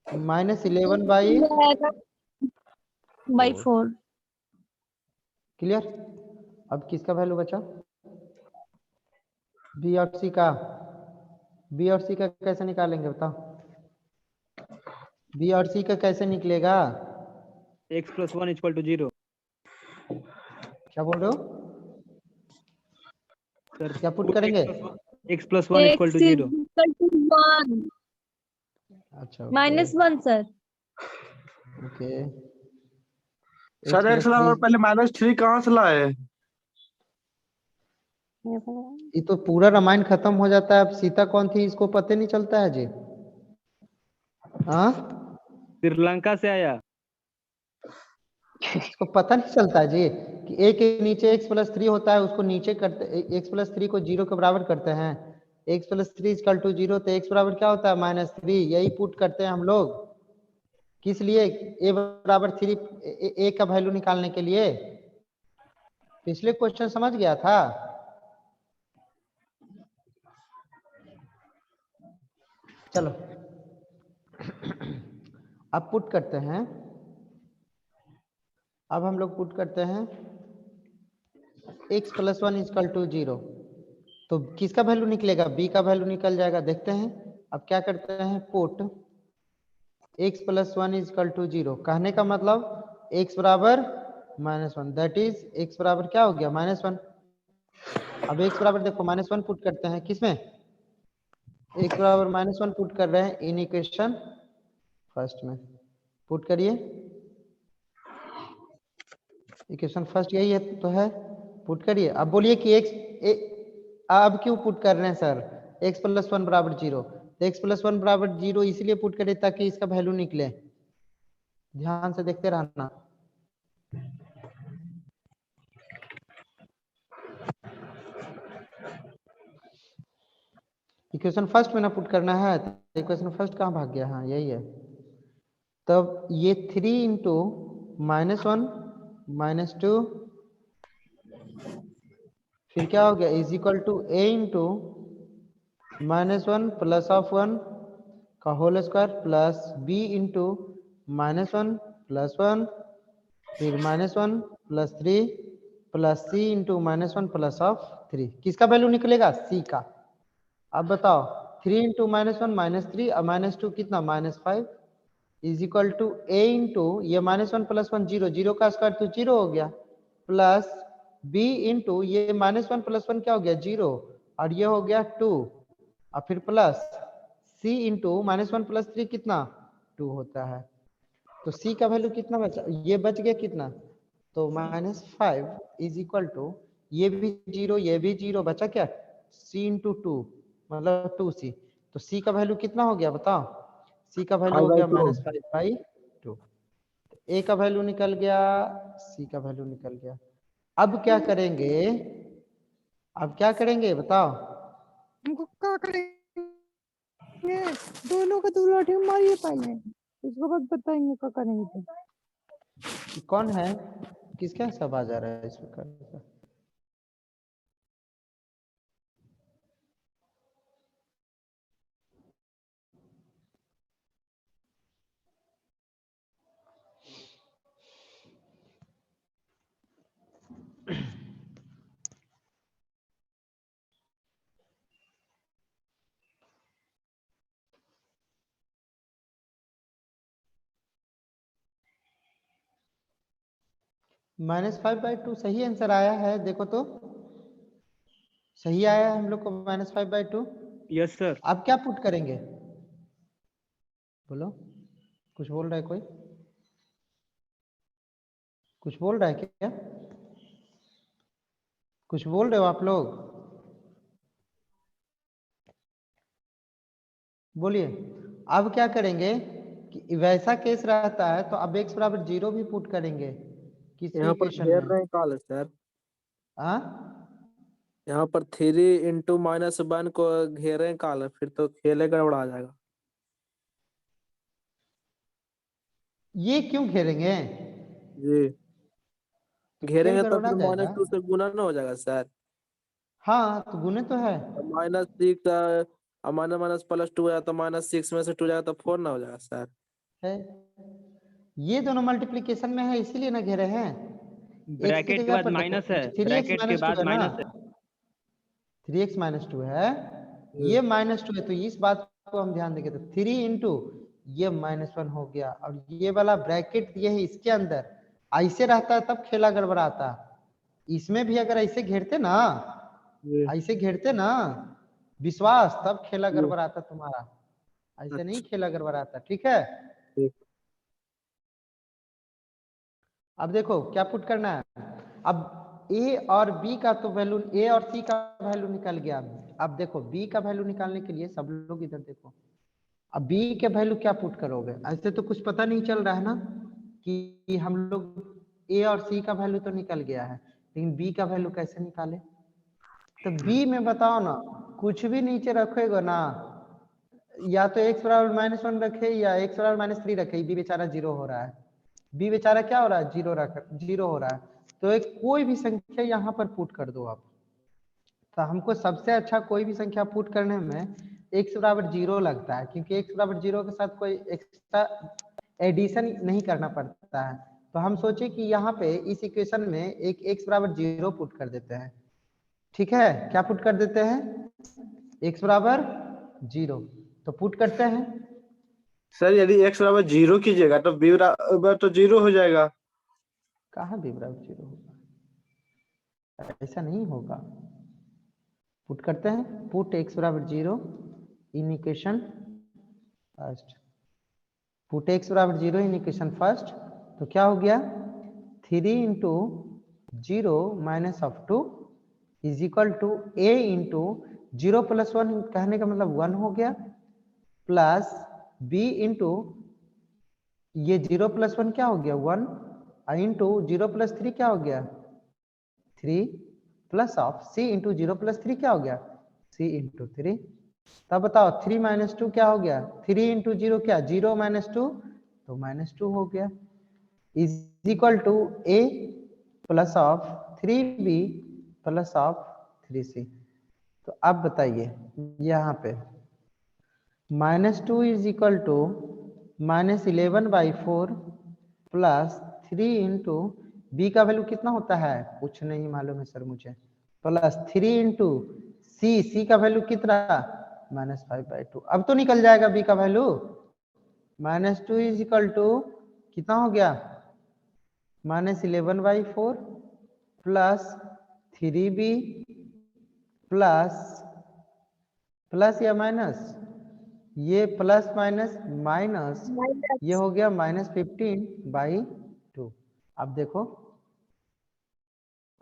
माइनस 11 बाई फोर। क्लियर? अब किसका value बचा, बी और सी का, बी और सी का कैसे निकालेंगे बताओ, बी और सी का कैसे निकलेगा, X plus one equal to zero. क्या बोल रहे हो, सर क्या पुट करेंगे? X plus one equal to zero. अच्छा minus one sir. Okay, sir X पहले माइनस थ्री कहाँ से लाए? ये तो पूरा रामायण खत्म हो जाता है, अब सीता कौन थी इसको पता नहीं चलता है जी, हाँ श्रीलंका से आया। इसको पता नहीं चलता है जी कि a के नीचे x प्लस थ्री होता है, उसको नीचे करते, x प्लस थ्री को जीरो के बराबर करते हैं, x plus three equal to zero, तो x बराबर क्या होता है, माइनस थ्री, यही पुट करते हैं हम लोग, किस लिए, a बराबर थ्री, a का वैल्यू निकालने के लिए। पिछले क्वेश्चन समझ गया था? चलो अब पुट करते हैं। अब हम लोग पुट करते हैं x + 1 = 0। तो किसका वैल्यू निकलेगा? b का वैल्यू निकल जाएगा। देखते हैं। अब क्या करते हैं? Put x + 1 = 0। कहने का मतलब x बराबर -1, दैट इज x बराबर क्या हो गया? -1। अब x बराबर देखो -1 पुट करते हैं किसमें? x बराबर -1 पुट कर रहे हैं इन इक्वेशन फर्स्ट में। पुट करिए। इक्वेशन फर्स्ट यही है तो है, पुट करिए। अब बोलिए कि अब क्यों पुट कर रहे हैं सर? x + 1 = 0। तो x + 1 = 0 इसलिए पुट करिए ताकि इसका वैल्यू निकले। ध्यान से देखते रहना। इक्वेशन फर्स्ट में ना पुट करना है, तो इक्वेशन फर्स्ट कहाँ भाग गया? हाँ यही है। तब ये 3 × -1 -2 फिर क्या हो गया? इज इक्वल टू a × -1 + 1 का होल स्क्वायर प्लस b × -1 + 1 फिर -1 + 3 प्लस c × -1 + 3। किसका वैल्यू निकलेगा? c का। अब बताओ 3 × -1 -3 और -2 कितना? -5 इज इक्वल टू a × ये -1 + 1 0, 0 का स्क्वायर तो 0 हो गया, प्लस b × ये -1 + 1 क्या हो गया? 0 और ये हो गया 2 और फिर प्लस c × -1 + 3 कितना? 2 होता है। तो c का वैल्यू कितना बचा? ये बच गया कितना? तो -5 इज इक्वल टू ये भी 0 ये भी 0 बचा क्या? c × 2 मतलब 2c। तो c का वैल्यू कितना हो गया बताओ? c का वैल्यू हो गया -5/2। a का वैल्यू निकल गया, c का वैल्यू निकल गया। अब क्या करेंगे? अब क्या करेंगे बताओ? हमको क्या करेंगे? दोनों का दो लाठी मारिए पहले, उसके बाद बताएंगे क्या करेंगे। कौन है? किसका सब आवाज आ रहा है इस प्रकार का? -5/2 सही आंसर आया है। देखो तो सही आया है हम लोग को -5/2। Yes sir. अब क्या पुट करेंगे? बोलो, कुछ बोल रहा है कोई? कुछ बोल रहा है क्या? कुछ बोल रहे हो आप लोग? बोलिए। अब क्या करेंगे कि वैसा केस रहता है तो अब x बराबर 0 भी पुट करेंगे किसी यहाँ पर इक्वेशन घेर में। रहे हैं काल सर। हाँ यहाँ पर 3 × -1 को घेरे हैं काल, फिर तो खेले गड़बड़ा आ जाएगा। ये क्यों घेरेंगे? जी, खेल घेरेंगे तो गड़बड़ा फिर जाएगा। -2 से गुना ना हो जाएगा सर। हाँ तो गुने तो है। -6 -+2 है तो -6 में से 2 जाएगा तो 4 ना हो जाएगा सर। है ये दोनों मल्टीप्लिकेशन में है इसीलिए ना घेरे हैं। x की ब्रैकेट के जगह बाद पर देखो माइनस है, 3x ब्रैकेट के -2 बाद है ना, माइनस है। 3x -2 है, ये -2 है, तो इस बात को हम ध्यान देंगे। तो 3 × ये -1 हो गया और ये वाला ब्रैकेट ये है इसके अंदर। ऐसे रहता है तब खेला गड़बड़ाता। इसमें भी अगर ऐसे घेरते ना, जी, ऐसे घेरते ना विश्वास, तब खेला जी, गड़बड़ाता तुम्हारा। ऐसे नहीं अच्छा, खेला गड़बड़ाता। ठीक है। ठीक। अब देखो क्या पुट करना है। अब a और b का तो वैल्यू, a और c का वैल्यू निकल गया। अब देखो b का वैल्यू निकालने के लिए सब लोग इधर देखो। अब b के वैल्यू क्या पुट करोगे? ऐसे तो कुछ पता नहीं चल रहा है ना कि हम लोग a और c का वैल्यू तो निकल गया है, लेकिन b का वैल्यू कैसे निकाले? तो b में बताओ ना, कुछ भी नीचे रखेगा ना, या तो x बराबर -1 रखे या x बराबर -3 रखे, b बेचारा 0 हो रहा है। b बेचारा क्या हो रहा है? 0 हो रहा है। तो एक कोई भी संख्या यहाँ पर पुट कर दो आप। तो हमको सबसे अच्छा कोई भी संख्या पुट करने में x बराबर 0 लगता है, क्योंकि x बराबर 0 के साथ कोई एक्स्ट्रा एडिशन नहीं करना पड़ता है। तो हम सोचे कि यहाँ पे इस इक्वेशन में एक x बराबर 0 पुट कर देते हैं। ठीक है, क्या पुट कर देते हैं? x बराबर 0 तो पुट करते हैं। सर यदि x बराबर 0 कीजिएगा तो b बराबर तो 0 हो जाएगा। कहाँ b बराबर 0 होगा? ऐसा नहीं होगा। पुट करते हैं, पुट x बराबर 0 इन इक्वेशन फर्स्ट, पुट x बराबर 0 इन इक्वेशन फर्स्ट। तो क्या हो गया? 3 इंटू 0 minus of 2 is equal to a into 0 plus 1 कहने का मतलब 1 हो गया, प्लस b इंटू ये 0 प्लस 1 क्या हो गया? 1 इंटू 0 प्लस 3 क्या हो गया? 3 plus of c into 0 plus 3 क्या हो गया? c into 3। तब बताओ 3 माइनस 2 क्या हो गया? 3 इंटू 0 क्या? 0 माइनस 2 तो माइनस 2 हो गया, is equal to a plus of 3b plus of 3c। तो अब बताइए यहाँ पे -2 is equal to -11/4 plus 3 into b का वैल्यू कितना होता है? कुछ नहीं मालूम है सर मुझे, प्लस 3 इंटू सी का वैल्यू कितना? -5/2। अब तो निकल जाएगा बी का वैल्यू। -2 इज इक्वल टू कितना हो गया? -11/4 प्लस 3b प्लस या माइनस, ये प्लस माइनस माइनस, ये हो गया -15/2। अब देखो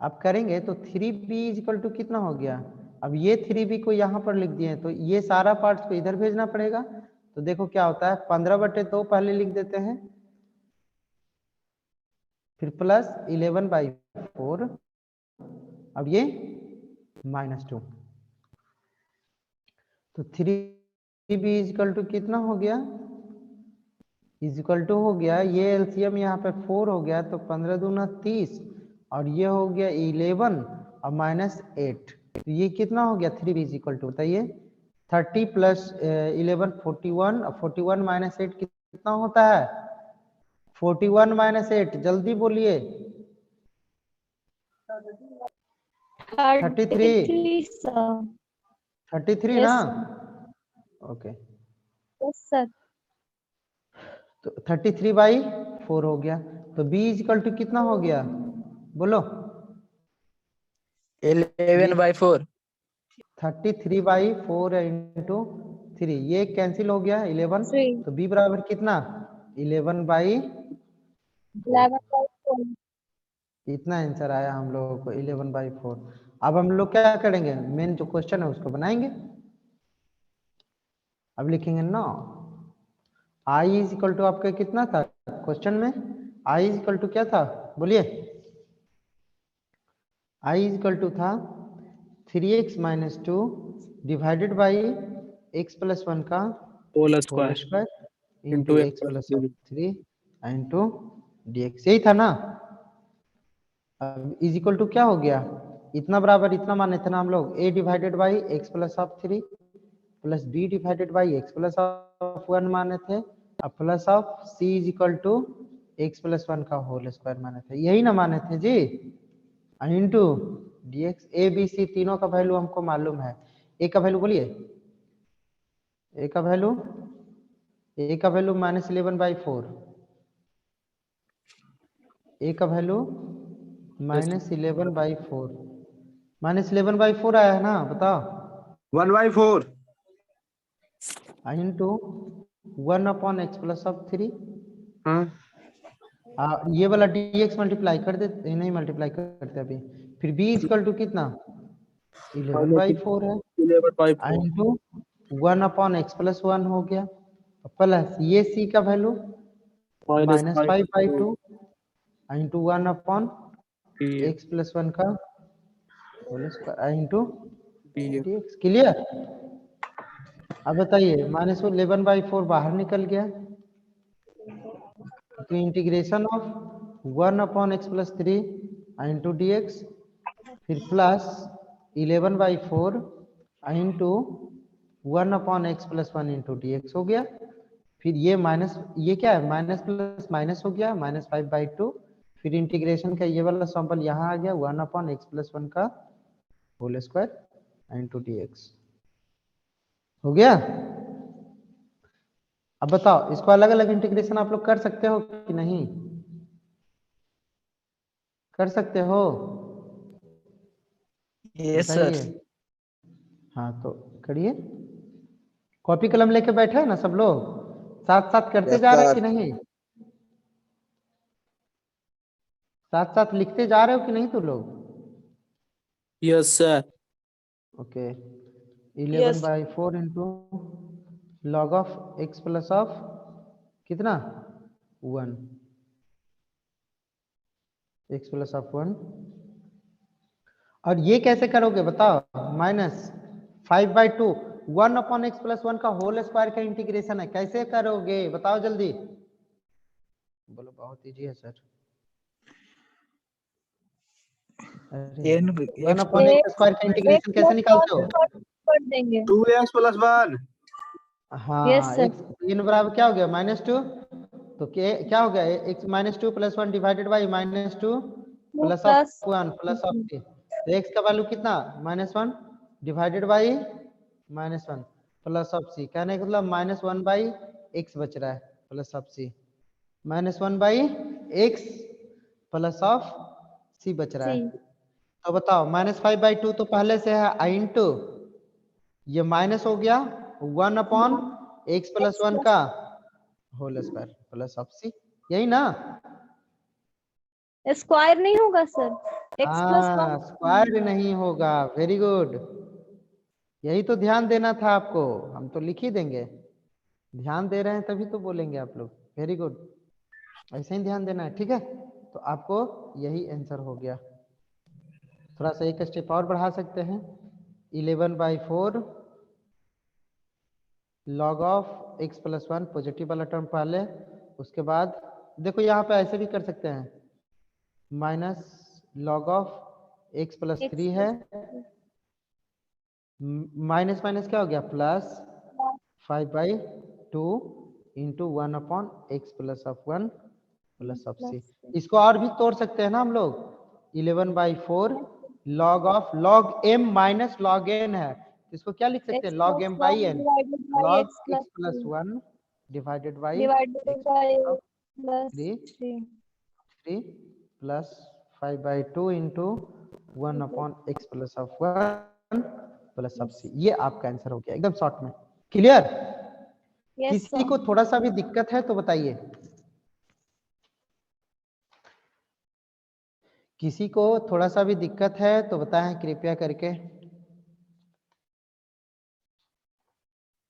अब करेंगे तो 3b इज इक्वल टू कितना हो गया? अब ये 3b को यहाँ पर लिख दिए तो ये सारा पार्ट्स को इधर भेजना पड़ेगा। तो देखो क्या होता है, 15/2 पहले लिख देते हैं, फिर प्लस 11/4, अब ये -2। तो 3b इज इक्वल टू कितना हो गया? इज इक्वल टू हो गया, ये एलसीएम यहाँ पे 4 हो गया तो 15 दूना 30 और ये हो गया 11 और -8, तो ये कितना हो गया? 3b इज इक्वल टू बताइए 30 प्लस 11 41 और 41 माइनस 8 कितना होता है? 41 माइनस 8 जल्दी बोलिए। 33 sir. 33 Yes, ना? sir. Okay Yes, sir. तो 33/4 हो गया। तो b इज इक्वल टू कितना हो गया? बोलो 11/4। 33/4 इंटू 3, ये कैंसिल हो गया 11, 3. तो b बराबर कितना? 11/4। 11/4. इतना आंसर आया हम लोगों को 11/4। अब हम लोग क्या करेंगे? मेन जो क्वेश्चन है उसको बनाएंगे। अब लिखेंगे ना i इज इक्वल टू आपका कितना था क्वेश्चन में? i इज इक्वल टू क्या था बोलिए? i इज इक्वल टू था 3x minus 2 divided by x plus 1 का whole whole square square into into x plus 3 into dx, यही था ना? अब इज इक्वल टू क्या हो गया? इतना बराबर इतना माने थे ना हम लोग, a divided by x plus of 3 plus b divided by x plus of 1 माने थे, अब plus of c is equal to x plus 1 का होल स्क्वायर माने थे, यही ना माने थे जी? Into dx, a b c तीनों का वैल्यू हमको मालूम है। a का वैल्यू बोलिए, a का वैल्यू -11/4, a का वैल्यू -11/4, -11/4 आया है ना? बताओ 1/4। इंटू 1/x प्लस ऑफ 3, हाँ ये वाला dx मल्टीप्लाई कर देते, नहीं मल्टीप्लाई करते अभी, फिर b इक्वल टू कितना? 11/4 है 11/4 इंटू 1/x प्लस 1 हो गया, प्लस ये c का वैल्यू -5/2 इंटू 1/x प्लस 1 का whole square into dx। Clear? अब बताइए -11/4 बाहर निकल गया, तो integration of 1/x plus 3 into D X, फिर plus 11/4 into 1/x+1 into D x हो गया। फिर ये माइनस, ये क्या है, माइनस प्लस माइनस हो गया, -5/2। फिर इंटीग्रेशन का ये वाला सैंपल यहाँ आ गया 1/x+1 का whole square into D x हो गया। अब बताओ इसको अलग अलग इंटीग्रेशन आप लोग कर सकते हो कि नहीं, कर सकते हो? Yes sir. बताइए। हाँ तो करिए, कॉपी कलम लेके बैठे हैं ना सब लोग, साथ साथ करते जा रहे हो कि नहीं, साथ साथ लिखते जा रहे हो कि नहीं तुम लोग? Yes sir. Okay 11/4 into log of x plus of कितना 1, एक्स प्लस ऑफ 1। और ये कैसे करोगे बताओ, -5/2 1/x+1 का होल स्क्वायर का इंटीग्रेशन है, कैसे करोगे बताओ जल्दी बोलो। बहुत इजी है सर। 1/x² का इंटीग्रेशन कैसे निकालते हो? कर देंगे। 2x+1। हाँ Yes, sir. x इन बराबर क्या हो गया -2, तो क्या हो गया x -2 + 1 divided by -2 plus plus of 1 plus of 3, तो x का वैल्यू कितना -1 divided by -1 plus of c, कहने का मतलब -1/x बच रहा है plus of c, -1/x plus of c बच रहा है। तो बताओ -5/2 तो पहले से है i इंटू ये माइनस हो गया 1/x+1 का whole square plus of c, यही ना? स्क्वायर नहीं होगा सर, x+1 स्क्वायर नहीं होगा, वेरी गुड, यही तो ध्यान देना था आपको, हम तो लिख ही देंगे, ध्यान दे रहे हैं तभी तो बोलेंगे आप लोग, वेरी गुड, ऐसे ही ध्यान देना है, ठीक है। तो आपको यही आंसर हो गया। थोड़ा सा एक स्टेप और बढ़ा सकते हैं, 11/4 लॉग ऑफ x+1 पॉजिटिव वाला टर्म पहले, उसके बाद देखो यहाँ पे ऐसे भी कर सकते हैं, माइनस लॉग ऑफ x+3 है, माइनस माइनस क्या हो गया plus 5/2 into 1/x+1 plus of c। इसको और भी तोड़ सकते हैं ना हम लोग, 11/4 log of log m minus log n है, इसको क्या लिख सकते हैं log m/n, log x+1 divided by 3 plus 5/2 into 1/x+1 plus of c, ये आपका आंसर हो गया एकदम शॉर्ट में, क्लियर? किसी को थोड़ा सा भी दिक्कत है तो बताइए, किसी को थोड़ा सा भी दिक्कत है तो बताएं कृपया करके।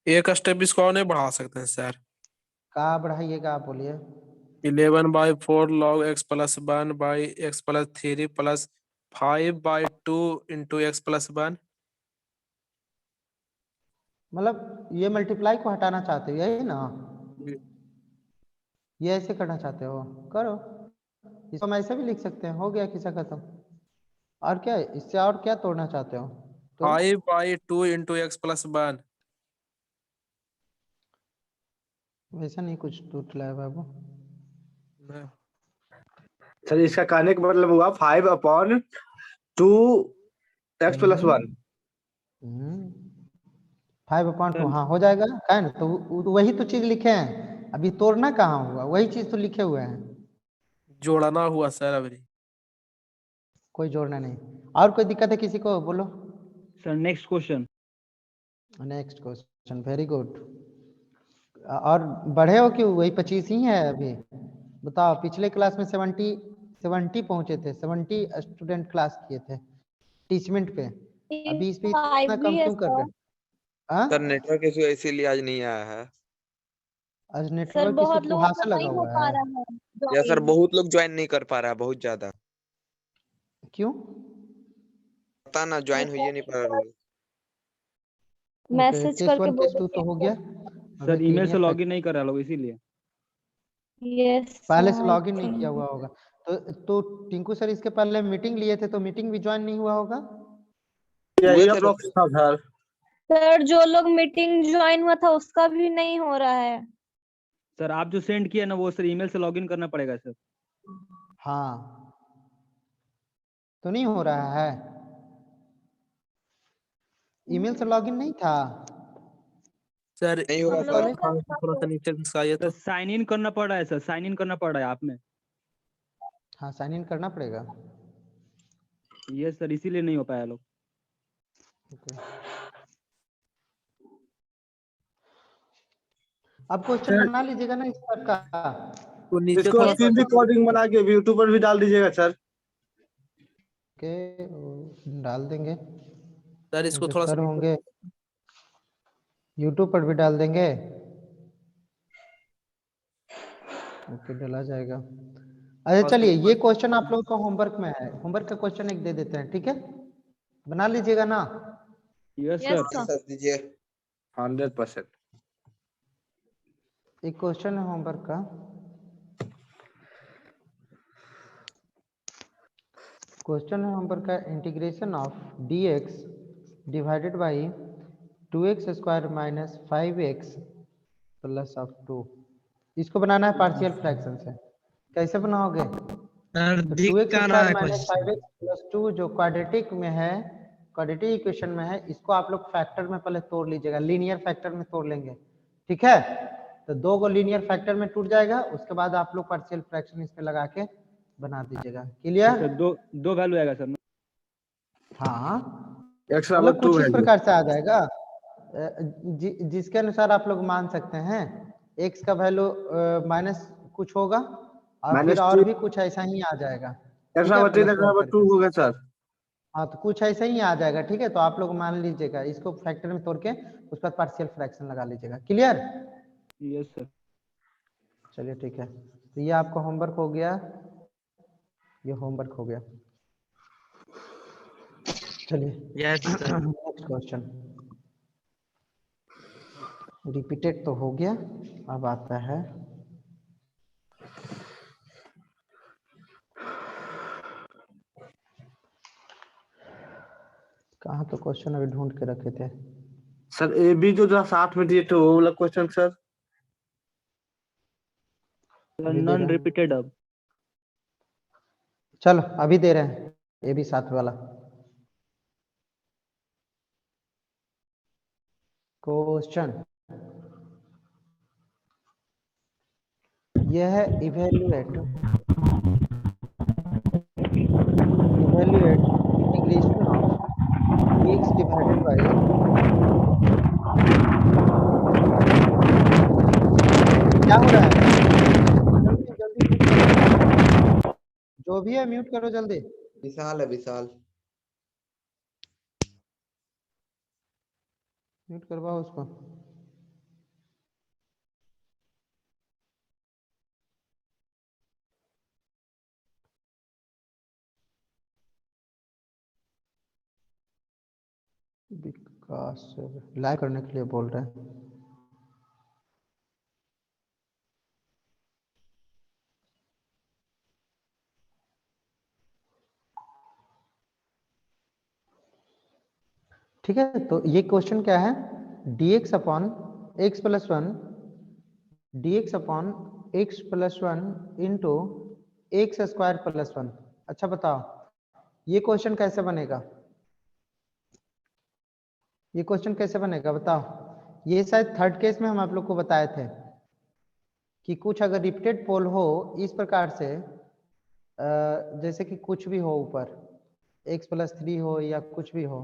एक स्टेप इसको और नहीं बढ़ा सकते हैं सर? कहाँ बढ़ाइएगा आप बोलिए। 11/4 log x+1 by x+3 plus 5/2 into x+1। मतलब ये मल्टीप्लाई को हटाना चाहते हो यही ना, ये ऐसे करना चाहते हो, करो, इसको हम ऐसे भी लिख सकते हैं, हो गया किस्सा खत्म। और क्या है इससे, और क्या तोड़ना चाहते हो? तो 5/2 इंटू x+1। वैसा नहीं कुछ टूट रहा है बाबू। सर इसका कहने का मतलब हुआ 5/2 x+1। 5/2 हाँ हो जाएगा, है ना? तो वही तो चीज लिखे हैं, अभी तोड़ना कहाँ हुआ, वही चीज तो लिखे हुए हैं, जोड़ना हुआ सर अभी। कोई जोड़ना नहीं। और कोई दिक्कत है किसी को, बोलो। Sir next question. Next question, very good. और बढ़े हो कि वही 25 ही है अभी? बताओ, पिछले क्लास में 70 पहुंचे थे, 70 स्टूडेंट क्लास किए थे टीचमेंट पे, अभी इस पे इतना कम क्यों कर रहे? सर नेटवर्क इशू इसीलिए आज नहीं आया है। आज सर नेटवर्क बहुत इशू लोगों कहाँ का से लगा नहीं हो हुआ पा है? रहा है या सर join। बहुत लोग ज्वाइन नहीं कर पा रहा है, बहुत ज्यादा, क्यों? पता ना, ज्वाइन हो ही नहीं पा रहा लोग। मैसेज टेस्ट करके 1 टेस्ट 2 तो हो गया, सर ईमेल से लॉगिन नहीं कर रहा लोग इसीलिए। यस पहले से लॉग इन नहीं किया हुआ होगा। तो टिंकू सर इसके पहले मीटिंग लिए थे, तो मीटिंग भी ज्वाइन नहीं हुआ होगा। यही हुए थे अप्रोक्स था सर। सर जो लोग मीटिंग ज्वाइन हुआ था उसका भी नहीं हो रहा है। सर आप जो सेंड किया ना वो सर ईमेल से लॉगिन करना पड़ेगा सर। हाँ तो नहीं हो रहा है, ईमेल से लॉगिन नहीं था। सर नहीं हुआ हम सर। लोगों का थोड़ा सा नीचे खिसकाइए सर तो। साइन इन करना पड़ रहा है सर, साइन इन करना पड़ रहा है आप में। हाँ साइन इन करना पड़ेगा। ये सर इसीलिए नहीं हो पाया लोग। Okay. अब क्वेश्चन बना लीजिएगा ना इस टाइप का। तो नीचे इसको थोड़ा सा स्क्रीन रिकॉर्डिंग बना के यूट्यूब पर भी डाल दीजिएगा सर। ओके डाल देंगे। सर इसको जो थोड़ा सर सा होंगे यूट्यूब पर भी डाल देंगे। ओके डाला जाएगा। अच्छा चलिए ये क्वेश्चन आप लोगों का होमवर्क में है, होमवर्क का क्वेश्चन एक दे देते हैं, ठीक है बना लीजिएगा ना। Yes yes sir. Sir. Sir दीजिए। 100%। एक क्वेश्चन है होमवर्क का। क्वेश्चन है होमवर्क का, integration of dx divided by 2x square minus 5x plus of 2। इसको बनाना है पार्शियल फ्रैक्शन से। कैसे बनाओगे? तो 2x square minus 5x plus 2 जो क्वाड्रेटिक में है, क्वाड्रेटिक इक्वेशन में है, इसको आप लोग फैक्टर में पहले तोड़ लीजिएगा, लीनियर फैक्टर में तोड़ लेंगे, ठीक है। तो दो को लीनियर फैक्टर में टूट जाएगा, उसके बाद आप लोग पार्शियल फ्रैक्शन इस पे लगा के बना दीजिएगा। क्लियर? सर दो वैल्यू आएगा सर। हाँ x मतलब बराबर 2 कुछ इस वैल्यू। प्रकार से आ जाएगा जिसके अनुसार आप लोग मान सकते हैं x का वैल्यू माइनस कुछ होगा और फिर और -2 भी कुछ ऐसा ही आ जाएगा, x ठीक है, बराबर 3 प्लस x वन बराबर 2 करके। होगा सर। हाँ तो कुछ ऐसा ही आ जाएगा, ठीक है। तो आप लोग मान लीजिएगा, इसको फैक्टर में तोड़ के उस पर पार्शियल फ्रैक्शन लगा लीजिएगा। क्लियर? Yes sir. चलिए ठीक है, तो ये आपका होमवर्क हो गया, ये होमवर्क हो गया। चलिए नेक्स्ट क्वेश्चन। रिपीटेड तो हो गया, अब आता है कहाँ तो क्वेश्चन अभी ढूंढ के रखे थे सर ए बी जो साथ में दिए थे वो वाला क्वेश्चन सर। अभी दे नॉन रहे हैं। रिपीटेड अब। चलो अभी दे रहे हैं, ये भी साथ वाला क्वेश्चन। यह है evaluate integration of x divided by क्या हो रहा है? जल्दी जल्दी म्यूट करो, जो भी है म्यूट करो जल्दी। विशाल है विशाल। म्यूट करवाओ उसको। विकास लाइव करने के लिए बोल रहे हैं। ठीक है, तो ये क्वेश्चन क्या है? dx upon x plus 1 dx upon x plus 1 into x square plus 1। अच्छा बताओ ये क्वेश्चन कैसे बनेगा? ये क्वेश्चन कैसे बनेगा बताओ? ये शायद थर्ड केस में हम आप लोग को बताए थे कि कुछ अगर रिपीटेड पोल हो इस प्रकार से, जैसे कि कुछ भी हो ऊपर x प्लस 3 हो या कुछ भी हो,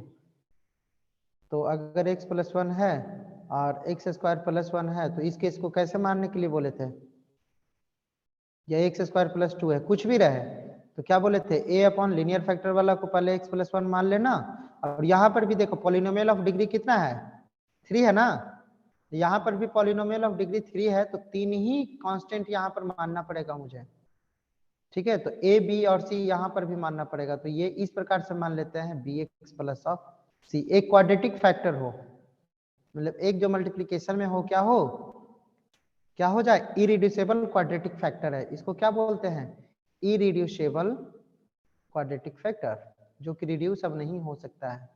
तो अगर x प्लस 1 है और एक्स स्क्वायर प्लस 1 है तो इस केस को कैसे मानने के लिए बोले थे? या एक्स स्क्वायर प्लस 2 है, कुछ भी रहे तो क्या बोले थे? a अपॉन लीनियर फैक्टर वाला को पहले x प्लस 1 मान लेना, और यहाँ पर भी देखो पॉलिनोमियल ऑफ डिग्री कितना है? 3 है ना। यहाँ पर भी पॉलिनोमियल ऑफ डिग्री 3 है, तो 3 ही कांस्टेंट यहाँ पर मानना पड़ेगा मुझे, ठीक है। तो a b और c यहाँ पर भी मानना पड़ेगा। तो ये इस प्रकार से मान लेते हैं bx प्लस ऑफ c एक क्वाड्रेटिक फैक्टर हो, मतलब एक जो मल्टीप्लिकेशन में हो क्या हो, क्या हो जाए, इरिड्यूसेबल क्वाड्रेटिक फैक्टर है। इसको क्या बोलते हैं, इरिड्यूसेबल क्वाड्रेटिक फैक्टर, जो कि रिड्यूस अब नहीं हो सकता है।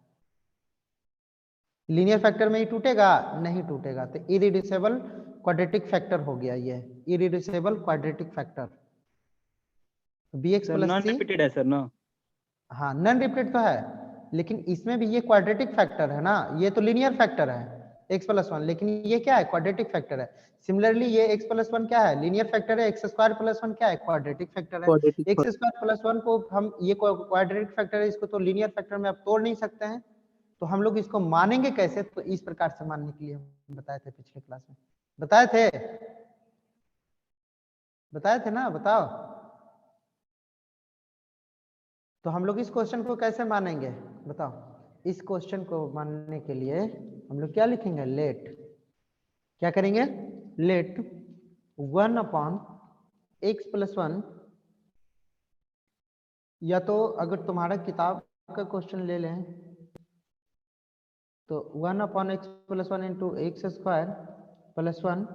लीनियर फैक्टर में ही टूटेगा, नहीं टूटेगा, तो इरिड्यूसेबल क्वाड्रेटिक फैक्टर हो गया ये, irreducible quadratic factor. bx sir plus non C, repeated है सर ना? हाँ नॉन रिपीटेड तो है, लेकिन इसमें भी ये क्वाड्रेटिक फैक्टर है ना, ये तो लीनियर फैक्टर है x प्लस वन, लेकिन ये क्या है, क्वाड्रेटिक फैक्टर है। सिमिलरली ये x प्लस वन क्या है, लीनियर फैक्टर है, x स्क्वायर प्लस वन क्या है, क्वाड्रेटिक फैक्टर है। Quadratic x square plus one को हम, ये क्वाड्रेटिक फैक्टर है, इसको तो लीनियर फैक्टर में आप तोड़ नहीं सकते हैं, तो हम लोग इसको मानेंगे कैसे, तो इस प्रकार से मानने के लिए हम बताए थे पिछले क्लास में, बताए थे ना, बताओ। तो हम लोग इस क्वेश्चन को कैसे मानेंगे बताओ। इस क्वेश्चन को मानने के लिए हम लोग क्या लिखेंगे, लेट, क्या करेंगे, let 1 upon x plus one, या तो अगर तुम्हारा किताब का क्वेश्चन ले लें तो 1 upon x plus one into x square plus one,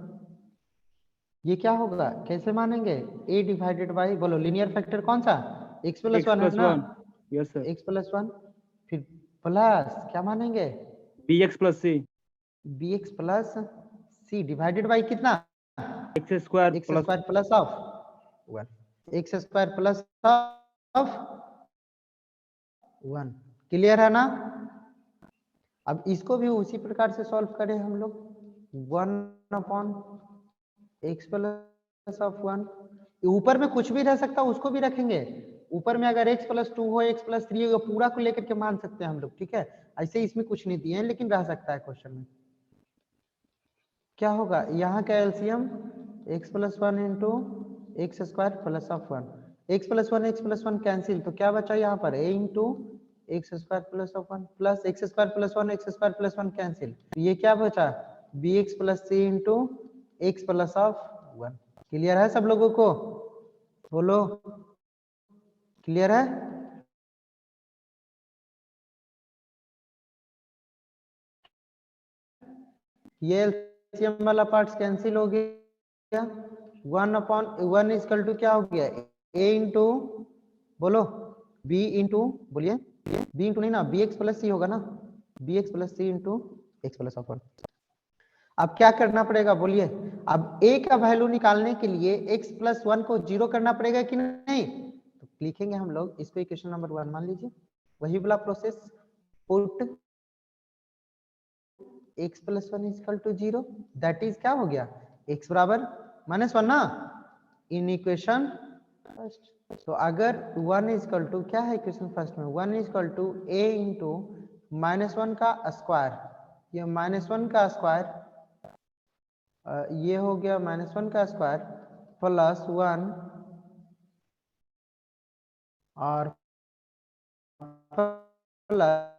ये क्या होगा, कैसे मानेंगे, a डिवाइडेड बाई, बोलो लीनियर फैक्टर कौन सा, x प्लस वन है ना, yes sir. x plus one, फिर प्लस क्या मानेंगे, bx plus C, bx plus c divided by कितना, X square plus of 1, X square plus of 1, clear है ना। अब इसको भी उसी प्रकार से सॉल्व करें हम लोग, 1 अपॉन एक्स प्लस ऑफ 1, ऊपर में कुछ भी रह सकता है उसको भी रखेंगे, ऊपर में अगर x प्लस 2 हो, x प्लस 3 हो, पूरा को लेकर के मान सकते हैं हम लोग, ठीक है। ऐसे इसमें कुछ नहीं दिए हैं, लेकिन रह सकता है क्वेश्चन में। क्या होगा, यहाँ का LCM x plus one into x square plus of 1, x plus one cancel, तो क्या बचा यहाँ पर, a into x square plus of 1 plus x square plus one cancel, तो ये क्या बचा, bx plus C into x plus of 1। Clear है सब लोगों को, बोलो क्लियर है। ये एलसीएम वाला पार्ट कैंसिल हो गया, 1 अपॉन 1 इक्वल टू क्या हो गया, a इंटू, बोलो b इंटू, बोलिए b इंटू नहीं ना, bx प्लस सी होगा ना, bx plus C into x plus of 1। अब क्या करना पड़ेगा बोलिए, अब a का वैल्यू निकालने के लिए x प्लस 1 को 0 करना पड़ेगा कि नहीं, तो लिखेंगे हम लोग इसको इक्वेशन नंबर 1 मान लीजिए, वही वाला process, put x plus 1 equal to 0, that is क्या हो गया, x बराबर -1 ना, इन इक्वेशन फर्स्ट। तो अगर 1 इक्वल टू क्या है इक्वेशन फर्स्ट में, 1 इक्वल टू a इंटू -1 का स्क्वायर, ये -1 का स्क्वायर, ये हो गया -1 का स्क्वायर प्लस 1 और प्लस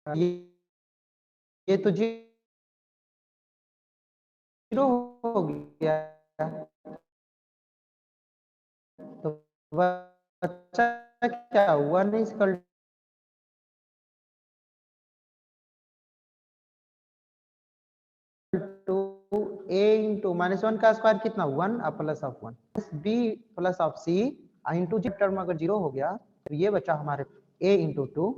ये तो 0 हो गया, तो बचा क्या, 1 इक्वल टू a इंटू -1 का स्क्वायर कितना, 1 plus of 1 b plus of c into g term अगर 0 हो गया, तो ये बचा हमारे a इंटू 2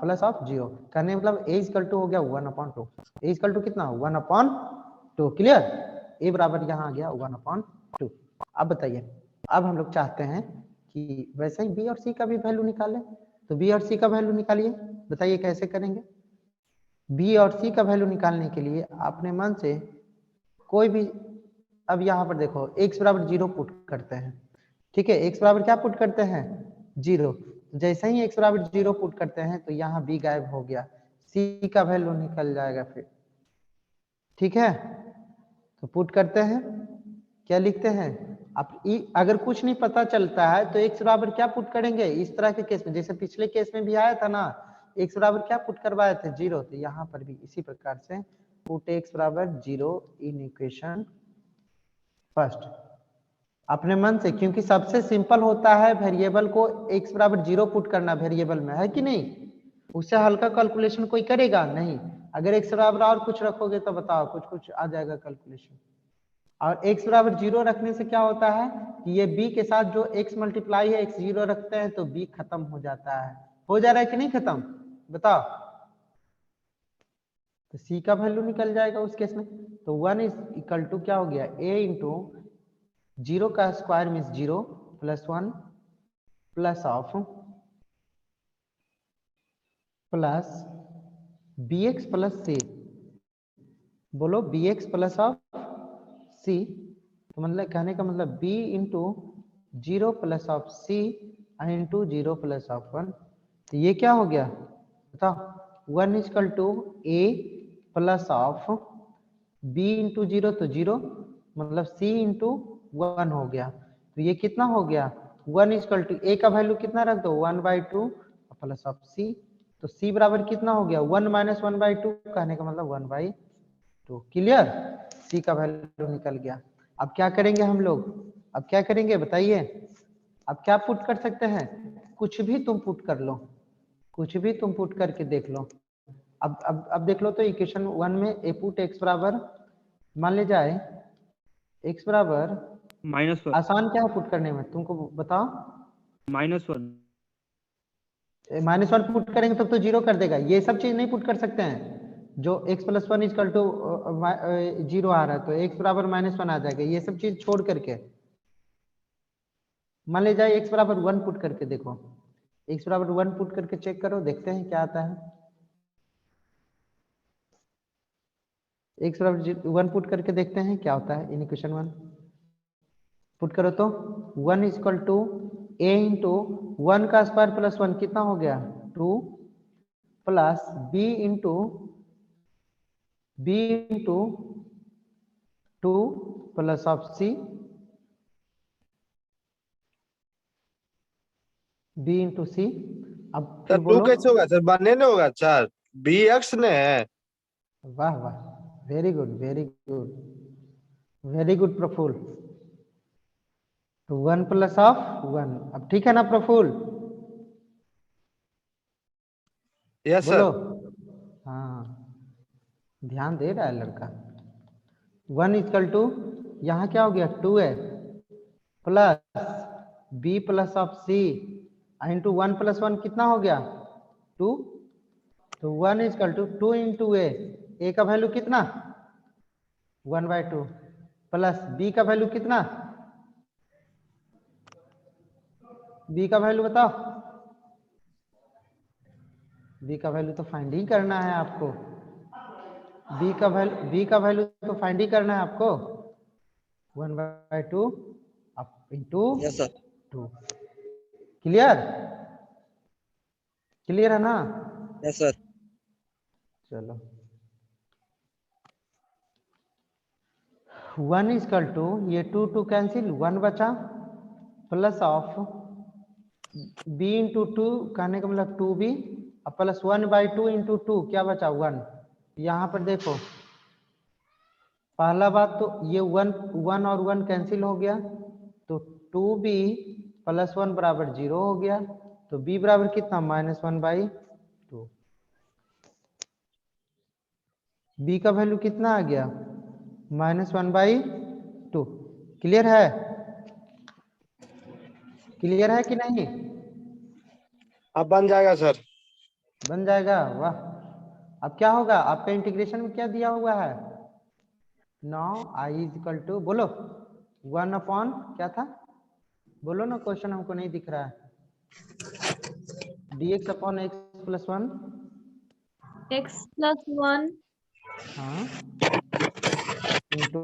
प्लस ऑफ 0, करने मतलब a इक्वल टू हो गया 1/2, a इक्वल टू कितना, 1/2, क्लियर, a बराबर यहाँ आ गया 1/2। अब बताइए, अब हम लोग चाहते हैं कि वैसे ही b और c का भी वैल्यू निकालें, तो b और c का वैल्यू निकालिए, बताइए कैसे करेंगे। b और c का वैल्यू निकालने के लिए अपने मन से कोई भी, अब यहाँ पर देखो x बराबर 0 पुट करते हैं, ठीक है, x बराबर क्या पुट करते हैं, 0, जैसे ही x बराबर 0 पुट करते हैं तो यहाँ b गायब हो गया, c का वैल्यू निकल जाएगा फिर, ठीक है। तो पुट करते हैं, क्या लिखते हैं, अब अगर कुछ नहीं पता चलता है तो x बराबर क्या पुट करेंगे, इस तरह के केस में, जैसे पिछले केस में भी आया था ना, x बराबर क्या पुट करवाए थे, 0, तो यहाँ पर भी इसी प्रकार से पुट x बराबर 0 इन इक्वेशन फर्स्ट। अपने मन से, क्योंकि सबसे सिंपल होता है वेरिएबल को x बराबर 0 पुट करना वेरिएबल में, है कि नहीं? उससे हल्का कैलकुलेशन कोई करेगा नहीं। अगर x बराबर और कुछ रखोगे तो बताओ कुछ कुछ आ जाएगा कैलकुलेशन। और x बराबर 0 रखने से क्या होता है कि ये b के साथ जो x मल्टीप्लाई है x 0 रखते हैं तो b खत्म हो जाता है। हो जा रहा है कि नहीं खत्म? बताओ। तो c का वैल्यू निकल जाएगा उस केस में। तो 1 इज इक्वल टू क्या हो गया, a इंटू 0 का square means 0 plus 1 plus of plus bx plus c। बोलो bx प्लस ऑफ c, तो मतलब कहने का मतलब b into 0 plus of c into 0 plus of 1। तो ये क्या हो गया बताओ, 1 equal to a plus of b into 0 तो 0 मतलब c इंटू 1 हो गया। तो ये कितना हो गया, 1 इक्वल टू a का वैल्यू कितना रख दो 1/2 प्लस ऑफ c। तो c बराबर कितना हो गया 1 माइनस 1/2, कहने का मतलब 1/2। क्लियर? c का वैल्यू निकल गया। अब क्या करेंगे हम लोग, अब क्या करेंगे बताइए? अब क्या पुट कर सकते हैं? कुछ भी तुम पुट कर लो, कुछ भी तुम पुट करके देख लो। अब देख लो तो इक्वेशन 1 में a पुट x बराबर मान ले जाए x बराबर -1 आसान क्या है पुट करने में तुमको बताओ? -1 -1 पुट करेंगे तब तो 0 कर देगा। ये सब चीज नहीं पुट कर सकते हैं। जो x प्लस 1 इक्वल टू 0 आ रहा है तो x बराबर -1 आ जाएगा। ये सब चीज छोड़ करके मान ले जाए x बराबर 1 पुट करके देखो, x बराबर 1 पुट करके चेक करो, देखते हैं क्या आता है। x बराबर 1 पुट करके देखते हैं क्या होता है। इन इक्वेशन 1 पुट करो तो 1 इक्वल टू a इंटू 1 का स्क्वायर प्लस 1 कितना हो गया 2 plus b into 2 plus of c b into c। अब फिर सर 2 बोलो। कैसे होगा सर, बनने नहीं होगा सर, bx ने है। वाह वाह, very good very good very good Praful. तो 1 प्लस ऑफ 1। अब ठीक है ना प्रफुल? यस बोलो। सर। हाँ, ध्यान दे रहा है लड़का। 1 इक्वल टू यहाँ क्या हो गया 2 है plus b plus of c into 1 plus 1 कितना हो गया 2। तो 1 इक्वल टू 2 इंटू a का वैल्यू कितना 1/2 प्लस b का वैल्यू कितना, b का वैल्यू बताओ। b का वैल्यू तो फाइंड ही करना है आपको। b का वैल्यू तो फाइंड ही करना है आपको। 1/2 up into yes sir. 2। Clear? Clear है ना? Yes sir. चलो 1 इक्वल टू ये 2 कैंसिल 1 बचा प्लस ऑफ b इंटू 2 कहने का मतलब 2b प्लस 1/2 इंटू 2 क्या बचा 1। यहाँ पर देखो पहला बात तो ये 1 और 1 कैंसिल हो गया तो 2b प्लस 1 बराबर 0 हो गया। तो b बराबर कितना -1/2। b का वैल्यू कितना आ गया -1/2। क्लियर है? क्लियर है कि नहीं? अब बन जाएगा सर। बन जाएगा, वाह। अब क्या होगा आपका इंटीग्रेशन में क्या दिया हुआ है, नाउ i इक्वल टू बोलो 1 अपॉन क्या था बोलो ना, क्वेश्चन हमको नहीं दिख रहा है। dx upon x plus 1 x plus 1 हाँ into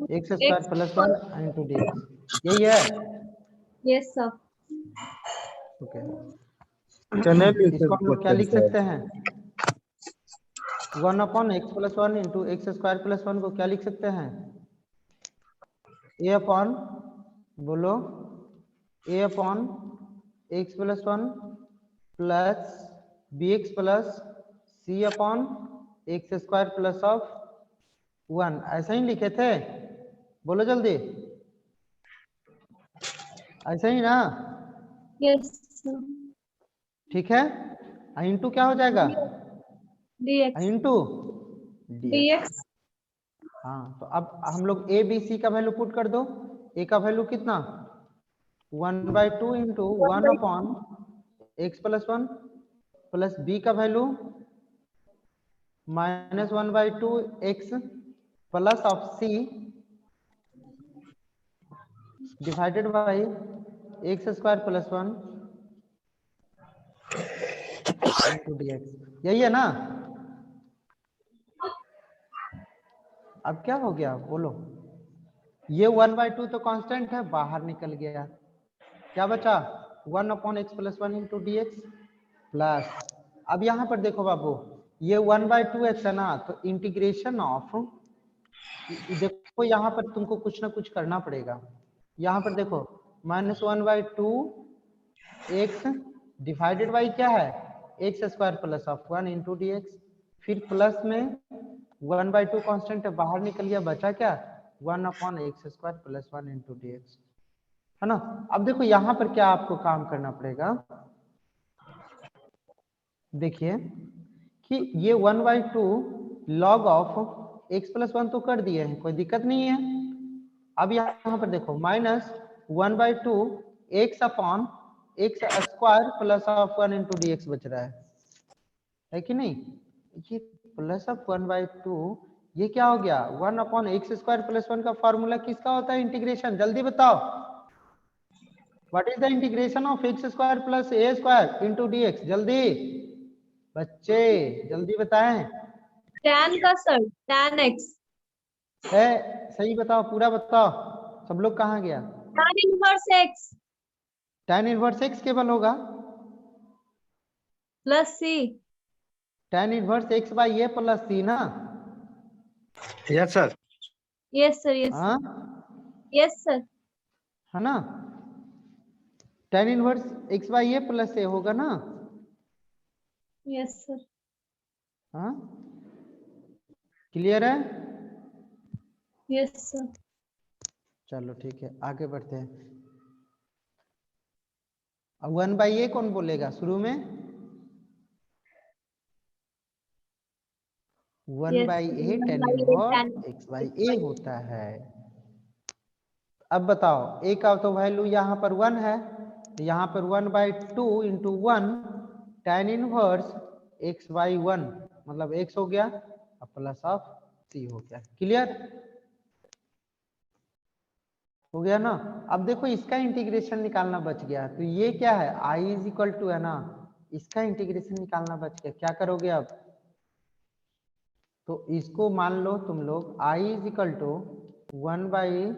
x x square plus 1 into dx, यही है। yes sir ओके चैनल इसको हम लोग क्या लिख सकते हैं 1 upon x plus 1 into x square plus 1 को क्या लिख सकते हैं a अपॉन बोलो a upon x plus 1 plus b x plus c upon x square plus of 1। ऐसा ही लिखे थे, बोलो जल्दी। ऐसा ही ना? Yes sir. ठीक है, इंटू क्या हो जाएगा? dx into dx। dx हाँ, तो अब हम लोग ए बी सी का वैल्यू पुट कर दो। ए का वैल्यू कितना? 1/2 इंटू 1/x+1 प्लस बी का value -1/2 x plus of c divided by x² + 1 into dx। यही है ना? अब क्या हो गया बोलो? ये 1/2 तो कांस्टेंट है, बाहर निकल गया। क्या बचा? 1/x+1 इंटू dx प्लस, अब यहाँ पर देखो बाबू, ये 1/2x है ना, तो इंटीग्रेशन ऑफ, देखो यहाँ पर तुमको कुछ ना कुछ करना पड़ेगा। यहाँ पर देखो -1/2 x डिवाइडेड बाई क्या है? x² + 1 इंटू dx, फिर प्लस में 1/2 कांस्टेंट है, बाहर निकल गया, बचा क्या? 1/x² + 1 इंटू dx, है ना? अब देखो यहाँ पर क्या आपको काम करना पड़ेगा, देखिए कि ये 1/2 log ऑफ x+1 तो कर दिए हैं, कोई दिक्कत नहीं है। अब यहाँ पर देखो -1/2 x/x² + 1 इंटू dx बच रहा है कि नहीं? ये +1/2 ये क्या हो गया? 1/x² + 1 का फॉर्मूला किसका होता है? इंटीग्रेशन। जल्दी बताओ, what is the integration of x² + a² into dx? जल्दी बच्चे जल्दी बताएं। tan का सर, tan x है, सही बताओ, पूरा बताओ, सब लोग कहाँ गया? tan inverse x tan inverse x केवल होगा, plus c। tan inverse x/a plus c ना? Yes sir. Yes sir, yes हाँ, यस सर। है ना? tan inverse x/a plus a होगा ना? Yes sir. हाँ, क्लियर है? Yes sir. चलो ठीक है, आगे बढ़ते हैं। अब 1/a कौन बोलेगा शुरू में? 1/a tan इनवर्स x/a होता है। अब बताओ, a का तो वैल्यू यहाँ पर 1 है, तो यहाँ पर 1/2 इंटू 1 tan इनवर्स x/1 मतलब x हो गया, अब प्लस ऑफ c हो गया। क्लियर हो गया ना? अब देखो इसका इंटीग्रेशन निकालना बच गया, तो ये क्या है? I = है ना, इसका इंटीग्रेशन निकालना बच गया। क्या करोगे अब? तो इसको मान लो तुम लोग I = 1/,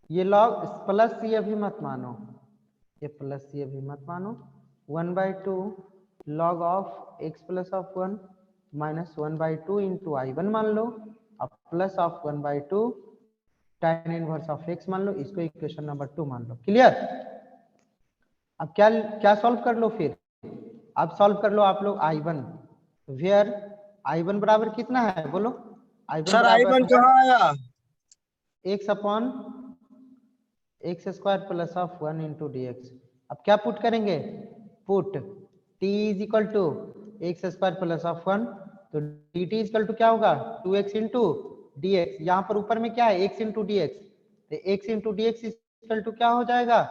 ये log प्लस सी अभी मत मानो, ये प्लस सी अभी मत मानो, 1/2 log of x+1 minus 1/2 into I1 मान लो, अब plus of 1/2 tan inverse of x मान लो, इसको इक्वेशन नंबर 2 मान लो। क्लियर? अब क्या क्या सॉल्व कर लो फिर? अब सॉल्व कर लो आप लोग I1, वेयर I1 बराबर कितना है बोलो? I1 सर I1 कहाँ आया? x² + 1 into dx। अब क्या पुट करेंगे? पुट t = x² + 1, तो dt = क्या होगा? 2x into dx। यहाँ पर ऊपर में क्या है? x इंटू dx, तो x इंटू dx = क्या हो जाएगा?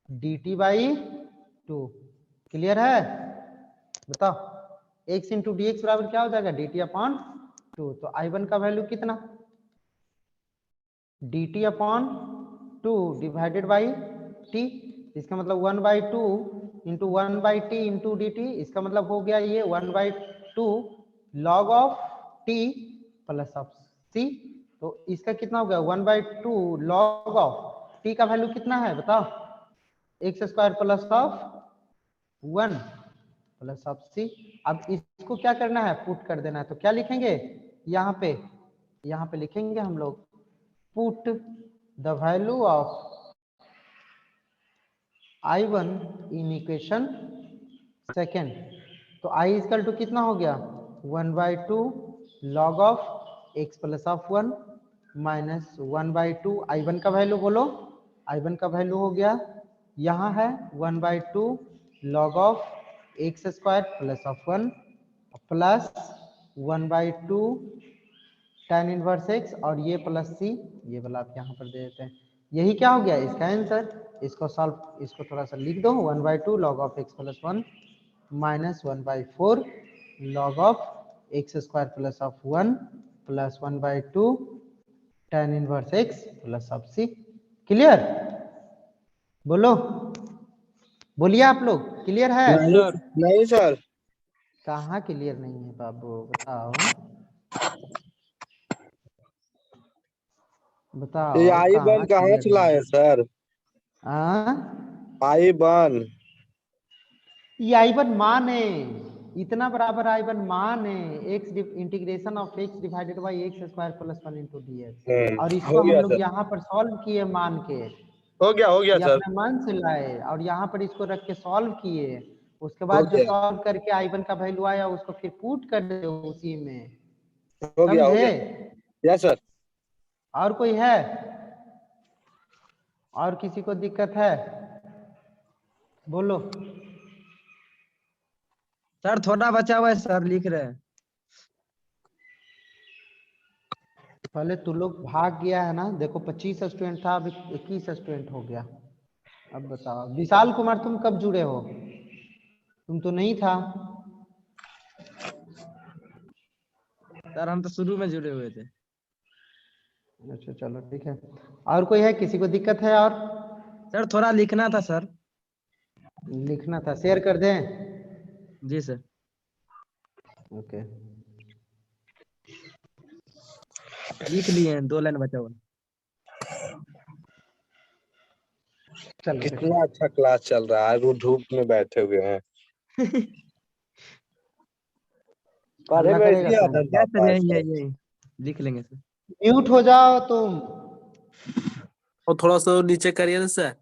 dt/2। क्लियर है? बताओ, x इंटू dx बराबर क्या हो जाएगा? dt/2। तो I1 का वैल्यू कितना? dt/2 डिवाइडेड बाई t, इसका मतलब 1/2 इंटू 1/t इंटू dt, इसका मतलब हो गया ये 1/2 log of t plus of c। तो इसका कितना हो गया? 1/2 log ऑफ t का वैल्यू कितना है बताओ? x² + 1 plus of c। अब इसको क्या करना है? पुट कर देना है। तो क्या लिखेंगे यहाँ पे लिखेंगे हम लोग, put the value of I1 in equation second। तो I = कितना हो गया? 1/2 log of x+1 minus 1/2 I1 का वैल्यू बोलो I1 का वैल्यू हो गया, यहाँ है 1/2 log of x square plus of 1 plus 1/2 tan inverse x और ये प्लस c, ये वाला आप यहाँ पर दे देते हैं। यही क्या हो गया इसका आंसर। इसको सॉल्व, इसको थोड़ा सा लिख दो, 1/2 log of x plus 1 minus 1/4 log of x square plus of 1 plus 1/2 tan inverse x plus of c। Clear? बोलो, बोलिए आप लोग, क्लियर है? नहीं सर। कहाँ क्लियर नहीं है बाबू, बताओ बताओ। ये I1 कहाँ से लाए सर? I1 ये I1 मान है, इतना बराबर I1 मान है, x integration of x divided by x square plus 1 into D x, और इसको हम लोग यहाँ पर सॉल्व किए मान के। हो गया ये सर। अपने मन से लाए और यहाँ पर इसको रख के सॉल्व किए, उसके बाद जो सॉल्व करके I1 का वैल्यू आया उसको फिर पुट कर दे उसी में। हो गया यस सर। और कोई है? और किसी को दिक्कत है? बोलो सर। थोड़ा बचा हुआ है सर, लिख रहे हैं। पहले तू लोग भाग गया है ना, देखो 25 स्टूडेंट था, अभी 21 स्टूडेंट हो गया। अब बताओ विशाल कुमार तुम कब जुड़े हो? तुम तो नहीं था। सर हम तो शुरू में जुड़े हुए थे। अच्छा चलो ठीक है। और कोई है, किसी को दिक्कत है? और सर थोड़ा लिखना था सर। लिखना था, शेयर कर दें? जी सर। ओके लिख लिए हैं, 2 लाइन बचा हुआ। कितना अच्छा क्लास चल रहा है, वो धूप में बैठे हुए हैं। पढ़े में करेगा यही लिख लेंगे सर। म्यूट हो जाओ तुम। और थोड़ा सा नीचे करिए ना सर,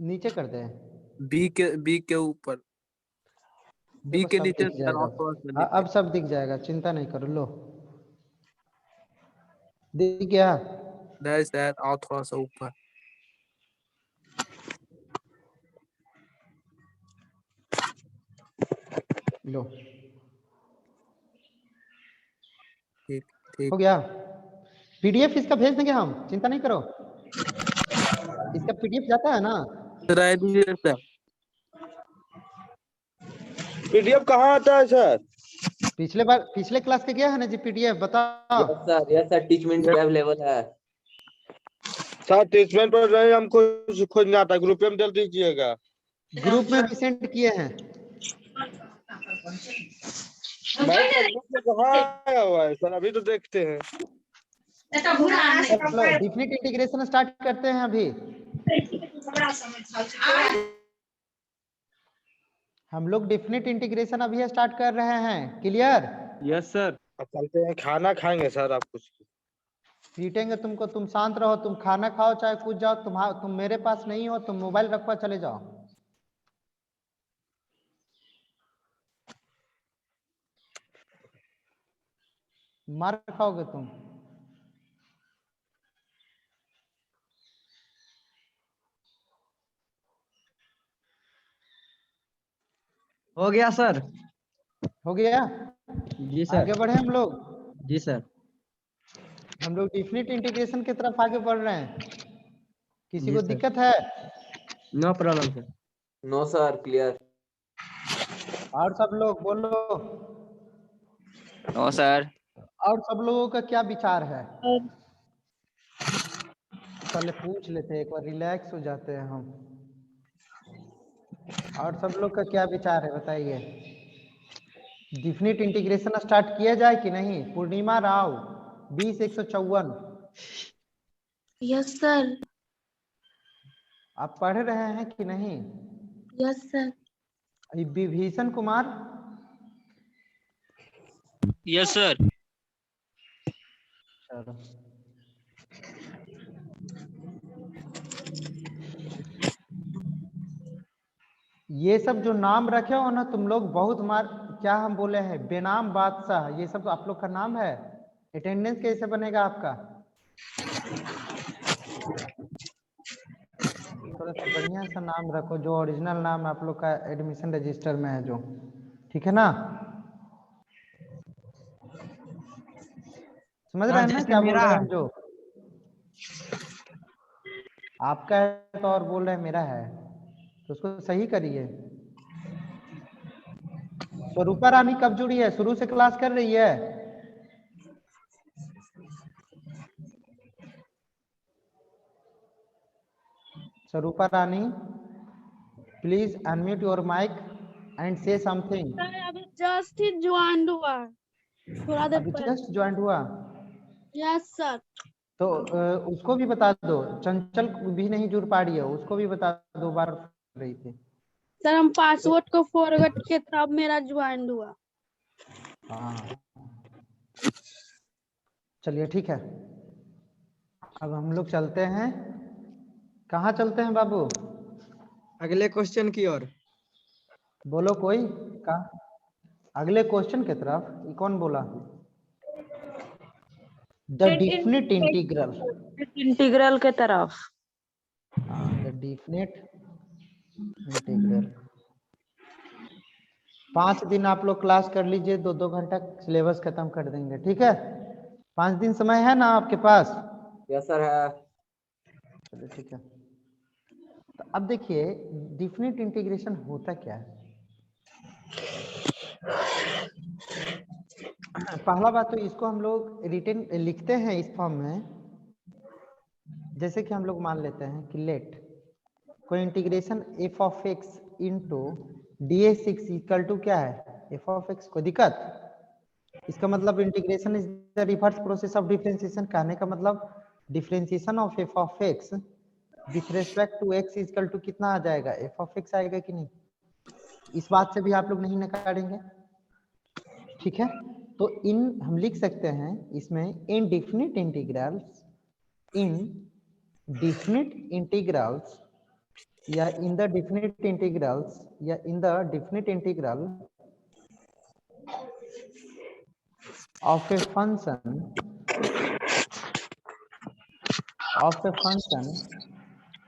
नीचे कर दे, बी के ऊपर, बी के सब नीचे दिख सर, जाएगा। और थोड़ा सा नीचे। अब सब दिख जाएगा, चिंता नहीं करो। लो दिख गया? नहीं सर, और थोड़ा सा ऊपर। लो ठीक ठीक हो गया। पीडीएफ इसका भेज देंगे हम, चिंता नहीं करो। इसका पीडीएफ जाता है ना? सर पीडीएफ कहाँ आता है सर? पिछले क्लास के गया है ना जी पीडीएफ, बताओ। यस सर टीचमेंट पे अवेलेबल है सर। टीचमेंट पर नहीं, हमको खोजना आता है, ग्रुप में जल्दी दीजिएगा। ग्रुप में भी सेंड किए हैं। कहाँ आया हुआ है सर? अभी तो देखते हैं। डिफिनिट इंटीग्रेशन स्टार्ट करते हैं अभी। हम लोग डिफिनिट इंटीग्रेशन अभी स्टार्ट कर रहे हैं। क्लियर? Yes sir. अब चलते हैं, खाना खाएंगे सर। आप कुछ पीटेंगे तुमको, तुम शांत रहो। तुम खाना खाओ चाहे कूद जाओ, तुम मेरे पास नहीं हो, तुम मोबाइल रखवा चले जाओ। मार खाओगे तुम। हो गया सर। हो गया? जी सर। आगे बढ़े हम लोग। जी सर। हम लोग डिफिनिट इंटीग्रेशन की तरफ आगे बढ़ रहे हैं। किसी जी को सर। दिक्कत है? No problem sir. No sir clear. और सब लोग बोलो। No sir. और सब लोगों का क्या विचार है? पहले पूछ लेते हैं, एक बार रिलैक्स हो जाते हैं हम। और सब लोग का क्या विचार है बताइए। डिफिनिट इंटीग्रेशन स्टार्ट किया जाए कि नहीं? पूर्णिमा राव 20-154। Yes sir. आप पढ़ रहे हैं कि नहीं? Yes sir. Vibhishan Kumar. Yes sir. चलो ये सब जो नाम रखे हो ना तुम लोग, बहुत क्या हम बोले हैं, बेनाम बादशाह, ये सब तो आप लोग का नाम है। अटेंडेंस कैसे बनेगा आपका? थोड़ा सा बढ़िया सा नाम रखो, जो ओरिजिनल नाम आप लोग का एडमिशन रजिस्टर में है जो, ठीक है ना? समझ रहे हैं ना क्या बोल रहे हैं हम? जो आपका है तो और बोल रहे हैं मेरा है, तो उसको सही करिए। स्वरूपा रानी कब जुड़ी है? शुरू से क्लास कर रही है? Swarupa Rani, please unmute your mic and say something. अभी जस्ट ही ज्वाइन हुआ, थोड़ा देर अभी पहले। जस्ट ज्वाइन हुआ? Yes sir. तो उसको भी बता दो, चंचल भी नहीं जुड़ पा रही है, उसको भी बता दो, बार रही थी। सर हम पासवर्ड को फॉरवर्ड किए तब मेरा ज्वाइन हुआ। हाँ चलिए ठीक है, अब हम लोग चलते हैं। कहाँ चलते हैं बाबू? अगले क्वेश्चन की ओर। बोलो कोई। कहाँ? अगले क्वेश्चन की तरफ? ये कौन बोला? The definite integral. इंटीग्रल के तरफ। The definite integral. 5 दिन आप लोग क्लास कर लीजिए, 2-2 घंटा सिलेबस खत्म कर देंगे, ठीक है? 5 दिन समय है ना आपके पास? यस सर है। चलिए ठीक है। तो अब देखिए डिफिनिट इंटीग्रेशन होता क्या है। पहला बात तो इसको हम लोग रिटन लिखते हैं इस फॉर्म में, जैसे कि हम लोग मान लेते हैं कि लेट कोई integration f of x into D x equal to क्या है? F of x. कोई दिक्कत? इसका मतलब integration is the reverse process of differentiation. कहने का मतलब differentiation of f of x with respect to x equal to कितना आ जाएगा? एफ ऑफ एक्स आएगा कि नहीं? इस बात से भी आप लोग नहीं नकारेंगे, ठीक है? तो इन हम लिख सकते हैं इसमें इन डिफिनिट इंटीग्रल्स, इन डिफिनिट इंटीग्रल्स या इन द डिफिनिट इंटीग्रल्स या in the definite integral of a function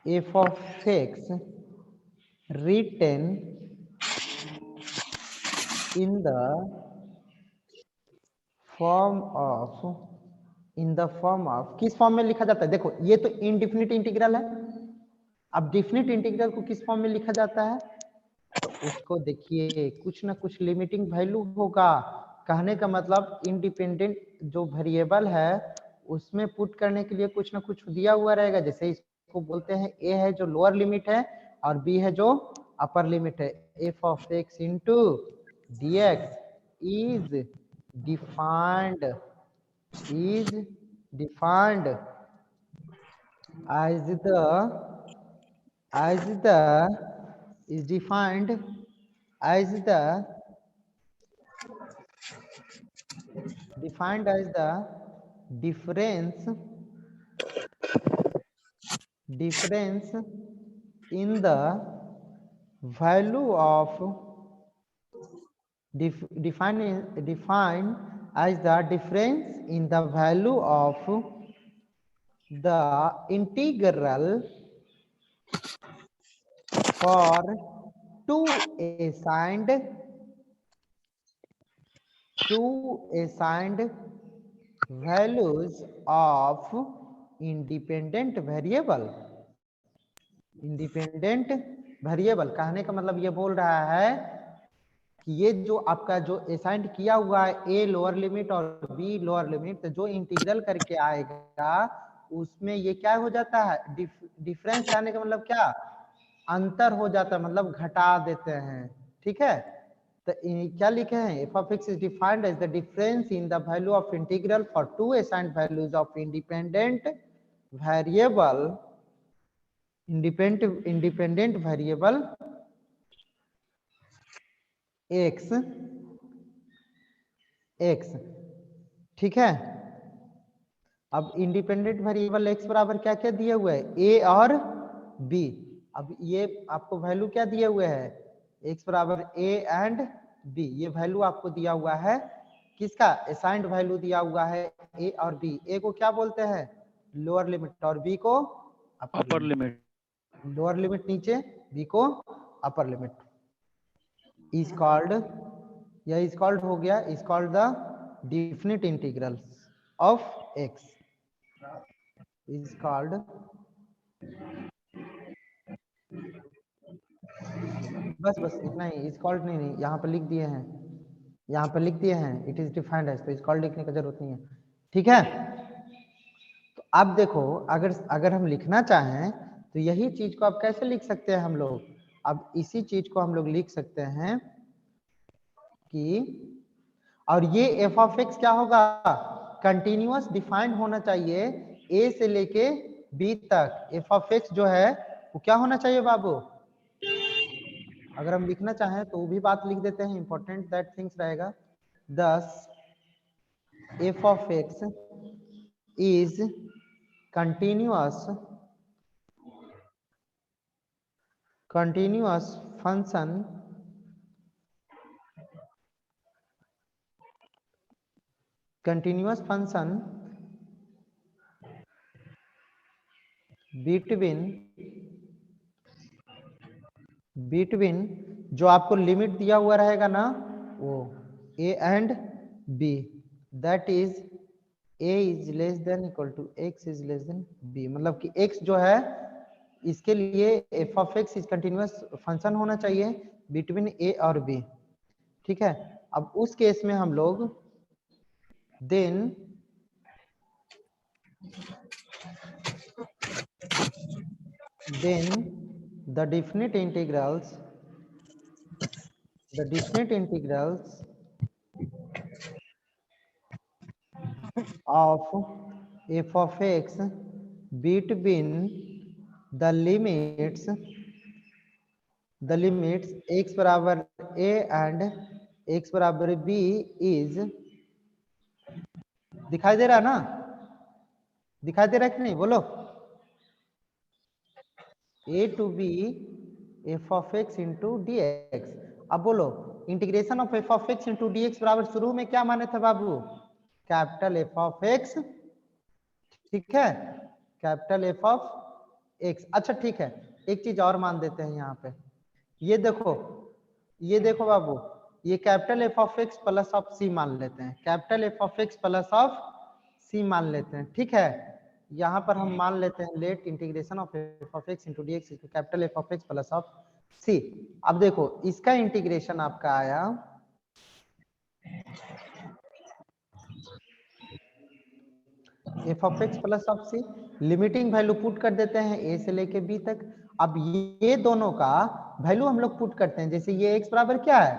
f of x written in the form of किस फॉर्म में लिखा जाता है? देखो ये तो इनडिफिनिट इंटीग्रल है। अब डिफिनिट इंटीग्रल को किस फॉर्म में लिखा जाता है? तो उसको देखिए कुछ ना कुछ लिमिटिंग वैल्यू होगा। कहने का मतलब इंडिपेंडेंट जो वेरिएबल है उसमें पुट करने के लिए कुछ ना कुछ दिया हुआ रहेगा। जैसे इसको बोलते हैं ए है जो लोअर लिमिट है और बी है जो अपर लिमिट है। F of x into D x is defined defined as the difference in the value of defined as the difference in the value of the integral for two assigned values of independent variable। कहने का मतलब ये बोल रहा है कि ये जो आपका जो असाइंड किया हुआ है ए लोअर लिमिट और बी लोअर लिमिट, तो जो इंटीग्रल करके आएगा उसमें ये क्या हो जाता है? डिफरेंस कहने का मतलब क्या? अंतर हो जाता है, मतलब घटा देते हैं, ठीक है? तो क्या लिखे हैं? F of x is defined as the difference in the value of integral for two assigned values of independent variable x, ठीक है? अब इंडिपेंडेंट वेरिएबल एक्स बराबर क्या क्या दिए हुए है? ए और बी। अब ये आपको वैल्यू क्या दिए हुए है? एक्स बराबर ए एंड बी। ये वैल्यू आपको दिया हुआ है किसका? असाइंड वैल्यू दिया हुआ है ए और बी। ए को क्या बोलते हैं? लोअर लिमिट और बी को अपर लिमिट। लोअर लिमिट नीचे, b को अपर लिमिट, इज कॉल्ड, या इज कॉल्ड हो गया, is called the definite integral of x, is called बस बस इतना ही, इज कॉल्ड नहीं, यहाँ पर लिख दिए हैं, यहाँ पर लिख दिए हैं इट इज डिफाइंड एज, तो इज कॉल्ड लिखने की जरूरत नहीं है, ठीक है। तो अब देखो अगर हम लिखना चाहें तो यही चीज को आप कैसे लिख सकते हैं हम लोग, अब इसी चीज को हम लोग लिख सकते हैं कि, और ये एफ ऑफ एक्स क्या होगा, कंटिन्यूअस डिफाइंड होना चाहिए ए से लेके बी तक, एफ ऑफ एक्स जो है वो क्या होना चाहिए बाबू, अगर हम लिखना चाहें तो वो भी बात लिख देते हैं, इंपॉर्टेंट दैट थिंग्स रहेगा, दस F of x is continuous function between जो आपको लिमिट दिया हुआ रहेगा ना वो a and b, that is a is less than equal to x is less than b, मतलब कि x जो है इसके लिए f of x is continuous function होना चाहिए बिटवीन a और b, ठीक है। अब उस केस में हम लोग then the definite integrals of f of x between the limits x बराबर a and x बराबर b is, दिखाई दे रहा ना, दिखाई दे रहा है कि नहीं बोलो, a to b f of x into dx। अब बोलो integration of f of x into dx बराबर शुरू में क्या माने थे बाबू, कैपिटल f of x, ठीक है, कैपिटल f of x। अच्छा ठीक है, एक चीज और मान देते हैं यहाँ पे, ये देखो बाबू, ये capital f of x plus of c मान लेते हैं, capital f of x plus of c मान लेते हैं, ठीक है। यहाँ पर हम मान लेते हैं let integration of f of x into dx capital f of x plus of c। अब देखो इसका इंटीग्रेशन आपका आया f of x plus of c, limiting value put कर देते हैं a से लेके b तक। अब ये दोनों का वैल्यू हम लोग पुट करते हैं, जैसे ये x बराबर क्या है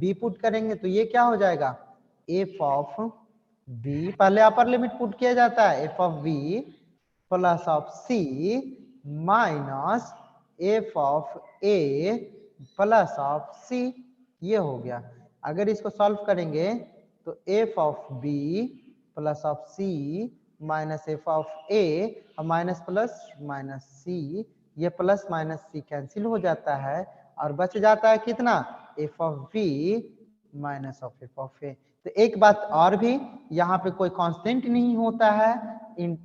b पुट करेंगे तो ये क्या हो जाएगा f ऑफ b, पहले अपर लिमिट पुट किया जाता है f of b plus of c minus f of a plus of c, ये हो गया। अगर इसको सॉल्व करेंगे तो f of b plus of c minus f of a और माइनस प्लस माइनस c, ये प्लस माइनस c कैंसिल हो जाता है और बच जाता है कितना f of b minus of f of a। तो एक बात और भी, यहाँ पे कोई कांस्टेंट नहीं होता है,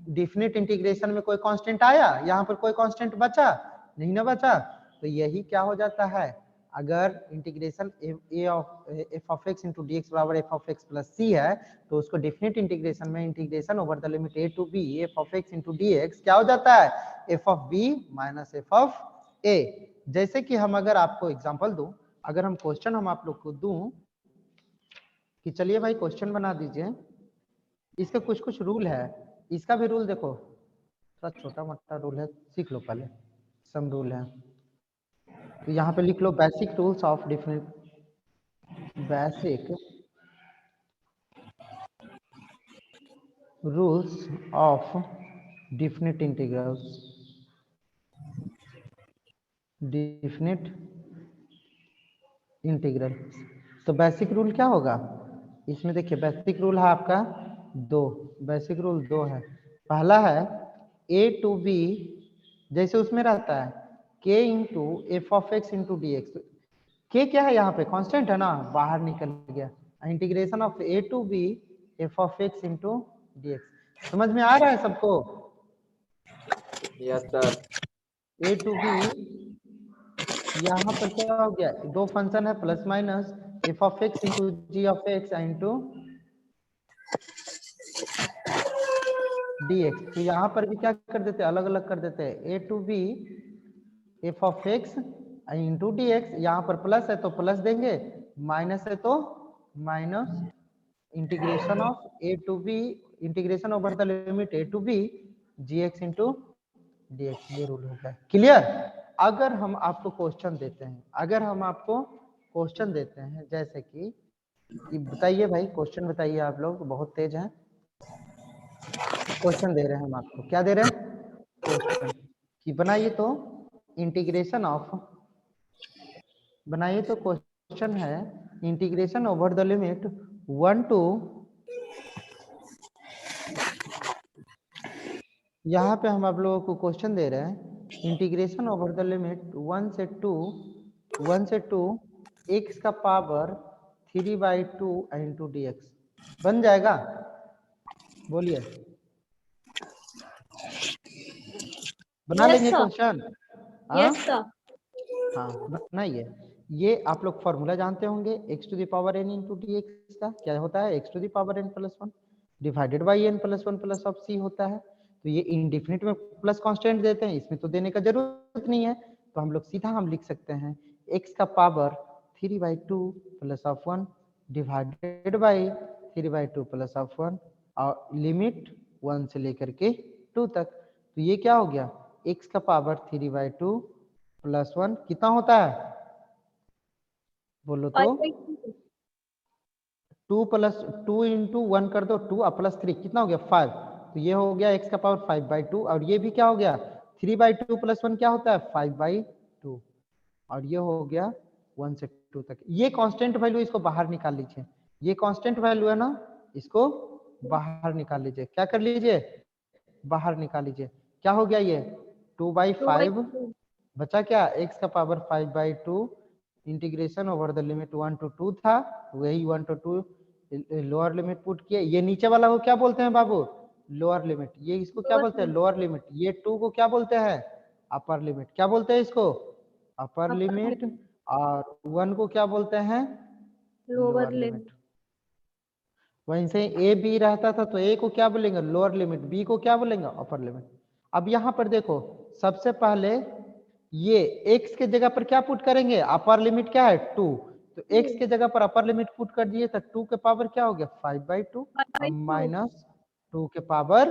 डेफिनिट इंटीग्रेशन में कोई कांस्टेंट आया, यहाँ पर कोई कांस्टेंट बचा नहीं ना बचा, तो यही क्या हो जाता है, अगर integration f of x into dx बराबर f of x plus c है तो उसको डेफिनिट इंटीग्रेशन में integration over the limit a to b f of x into dx क्या हो जाता है f of b minus f of a। जैसे कि हम अगर आपको एग्जांपल दूं, अगर हम क्वेश्चन हम आप लोग को दूं कि चलिए भाई क्वेश्चन बना दीजिए, इसका कुछ रूल है, इसका भी रूल देखो, थोड़ा छोटा मोटा रूल है, सीख लो पहले, सम रूल है। तो यहाँ पे लिख लो basic rules of different, basic rules of definite integrals, definite integral. तो बेसिक रूल क्या होगा इसमें, देखिए बेसिक रूल है आपका दो, बेसिक रूल दो है। पहला है a to b, जैसे उसमें रहता है k into f of x into D x, के क्या है यहाँ पे कांस्टेंट है ना, बाहर निकल गया, integration of a to b f of x into D x. समझ में आ रहा है सबको? Yes sir. A to b, यहाँ पर क्या हो गया, दो फंक्शन है plus minus f of x into g of x into D x. तो यहाँ पर भी क्या कर देते हैं, अलग अलग कर देते हैं, A to B F of x into D X, यहाँ पर प्लस है तो प्लस देंगे, माइनस है तो minus, integration of a to b, integration over the limit a to b g x into D x. ये रूल हो गया क्लियर। अगर हम आपको क्वेश्चन देते हैं, अगर हम आपको क्वेश्चन देते हैं जैसे कि बताइए भाई, क्वेश्चन बताइए, आप लोग बहुत तेज हैं, क्वेश्चन दे रहे हैं हम आपको, क्या दे रहे हैं क्वेश्चन कि बनाइए, तो इंटीग्रेशन ऑफ, बनाइए तो क्वेश्चन है integration over the limit 1 to, यहाँ पे हम आप लोगों को क्वेश्चन दे रहे हैं इंटीग्रेशन ओवर द लिमिट 1 से 2 x का पावर 3/2 इंटू डी एक्स। बन जाएगा, बोलिए, बना Yes, लेंगे sir. क्वेश्चन? Yes sir. हाँ बनाइए। ये आप लोग फॉर्मूला जानते होंगे x to the power n into D x का, क्या होता है x to the power n plus 1 divided by n plus 1 plus of c होता है। तो ये इंडिफिनिट में प्लस कांस्टेंट देते हैं, इसमें तो देने का जरूरत नहीं है, तो हम लोग सीधा हम लिख सकते हैं x का power 3/2 plus of 1 divided by 3/2 plus of 1 और लिमिट 1 से लेकर के 2 तक। तो ये क्या हो गया, x का पावर 3/2 प्लस 1 कितना होता है, बोलो तो 2 प्लस 2 इंटू 1 कर दो 2 प्लस 3 कितना हो गया 5। तो ये हो गया x का पावर 5/2 और ये भी क्या हो गया 3/2 प्लस 1 क्या होता है 5/2 और ये हो गया 1 से 2 तक। ये कांस्टेंट वैल्यू, इसको बाहर निकाल लीजिए, ये कांस्टेंट वैल्यू है ना, इसको बाहर निकाल लीजिए, क्या कर लीजिए बाहर निकाल लीजिए, क्या हो गया ये 2/5 बचा क्या x का power 5/2 integration over the limit 1 to 2 था, वही 1 to 2 लोअर लिमिट पुट किए। ये नीचे वाला को क्या बोलते हैं बाबू, लोअर लिमिट, ये इसको क्या बोलते हैं लोअर लिमिट, ये 2 को क्या बोलते हैं अपर लिमिट, क्या बोलते हैं इसको अपर लिमिट, और 1 को क्या बोलते हैं लोअर लिमिट। वहीं से ए बी रहता था तो ए को क्या बोलेंगे लोअर लिमिट, बी को क्या बोलेंगे अपर लिमिट। अब यहाँ पर देखो, सबसे पहले ये x के जगह पर क्या पुट करेंगे, अपर लिमिट क्या है 2, तो x के जगह पर अपर लिमिट पुट कर दिए तो 2 के पावर क्या हो गया 5/2 अब माइनस 2 के पावर,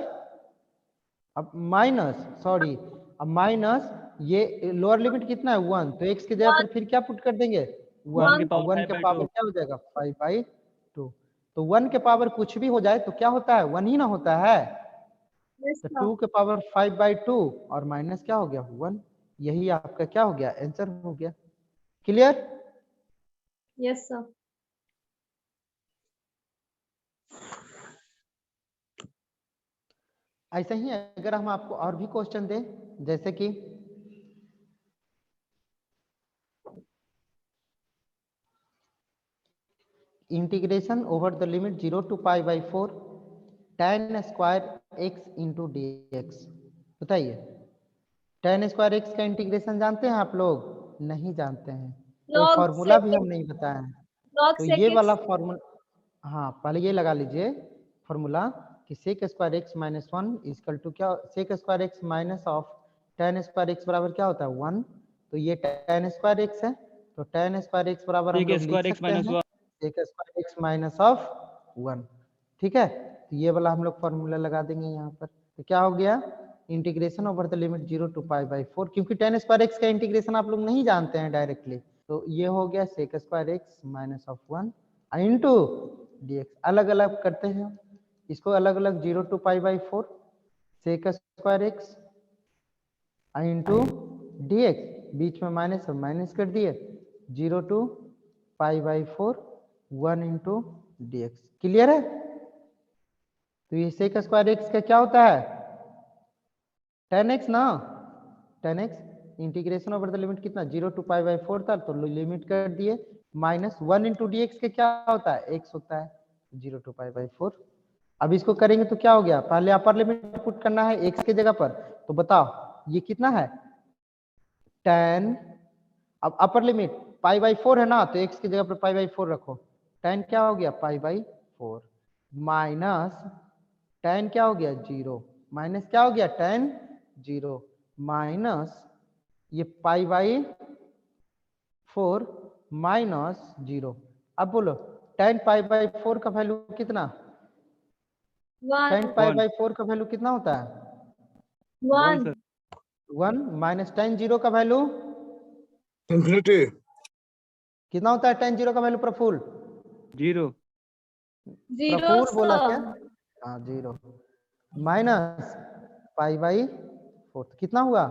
अब माइनस सॉरी अब माइनस ये लोअर लिमिट कितना है 1, तो x के जगह पर फिर क्या पुट कर देंगे 1 के पावर क्या हो जाएगा 5/2। तो 1 के पावर कुछ भी हो जाए तो क्या होता है 1 ही ना होता है, तो 2 के पावर 5/2 और माइनस क्या हो गया 1, यही आपका क्या हो गया आंसर हो गया। क्लियर? Yes sir. ऐसे ही अगर हम आपको और भी क्वेश्चन दें, जैसे कि integration over the limit 0 to π/4 tan square x into D x, बताइए tan स्क्वायर x का इंटीग्रेशन जानते हैं आप लोग? नहीं जानते हैं, कोई फॉर्मूला भी हम नहीं बताए हैं, तो ये वाला फॉर्मूला, हाँ पहले ये लगा लीजिए फॉर्मूला कि sec square x minus 1 equal to क्या, sec square x minus of tan square x बराबर क्या होता है 1, तो ये tan स्क्वायर x है, तो tan स्क्वायर x बराबर हम लोग लिख सकते हैं sec square x minus of 1, ठीक है। तो ये वाला हम लोग फॉर्मूला लगा देंगे यहाँ पर, तो क्या हो गया integration over the limit 0 to π/4, क्योंकि tan स्क्वायर x का इंटीग्रेशन आप लोग नहीं जानते हैं डायरेक्टली, तो ये हो गया sec square x minus of 1 into dx। अलग अलग करते हैं इसको, अलग अलग 0 to π/4 sec square x into dx, बीच में माइनस माइनस कर दिए 0 to π/4 1 इंटू dx। क्लियर है? तो ये sec स्क्वायर x का क्या होता है tan x ना, tan x integration over the limit कितना 0 to π/4 था, तो लिमिट कर दिए माइनस 1 इंटू डी एक्स के क्या होता है x होता है 0 to π/4। अब इसको करेंगे तो क्या हो गया, पहले अपर लिमिट पुट करना है x के जगह पर, तो बताओ ये कितना है 10, अब अपर लिमिट π/4 है ना, तो x की जगह पर π/4 रखो। 10 क्या हो गया π/4 माइनस 10 क्या हो गया 0, माइनस क्या हो गया 10 0 माइनस ये π/4 माइनस 0। अब बोलो 10 π/4 का वैल्यू कितना, 10 π/4 का वैल्यू कितना होता है 1 1 माइनस 10 0 का वैल्यू इंफिनिटी। कितना होता है 10 0 का वैल्यू प्रफुल 0 प्रफुल बोला क्या, हाँ 0 माइनस π/4 कितना हुआ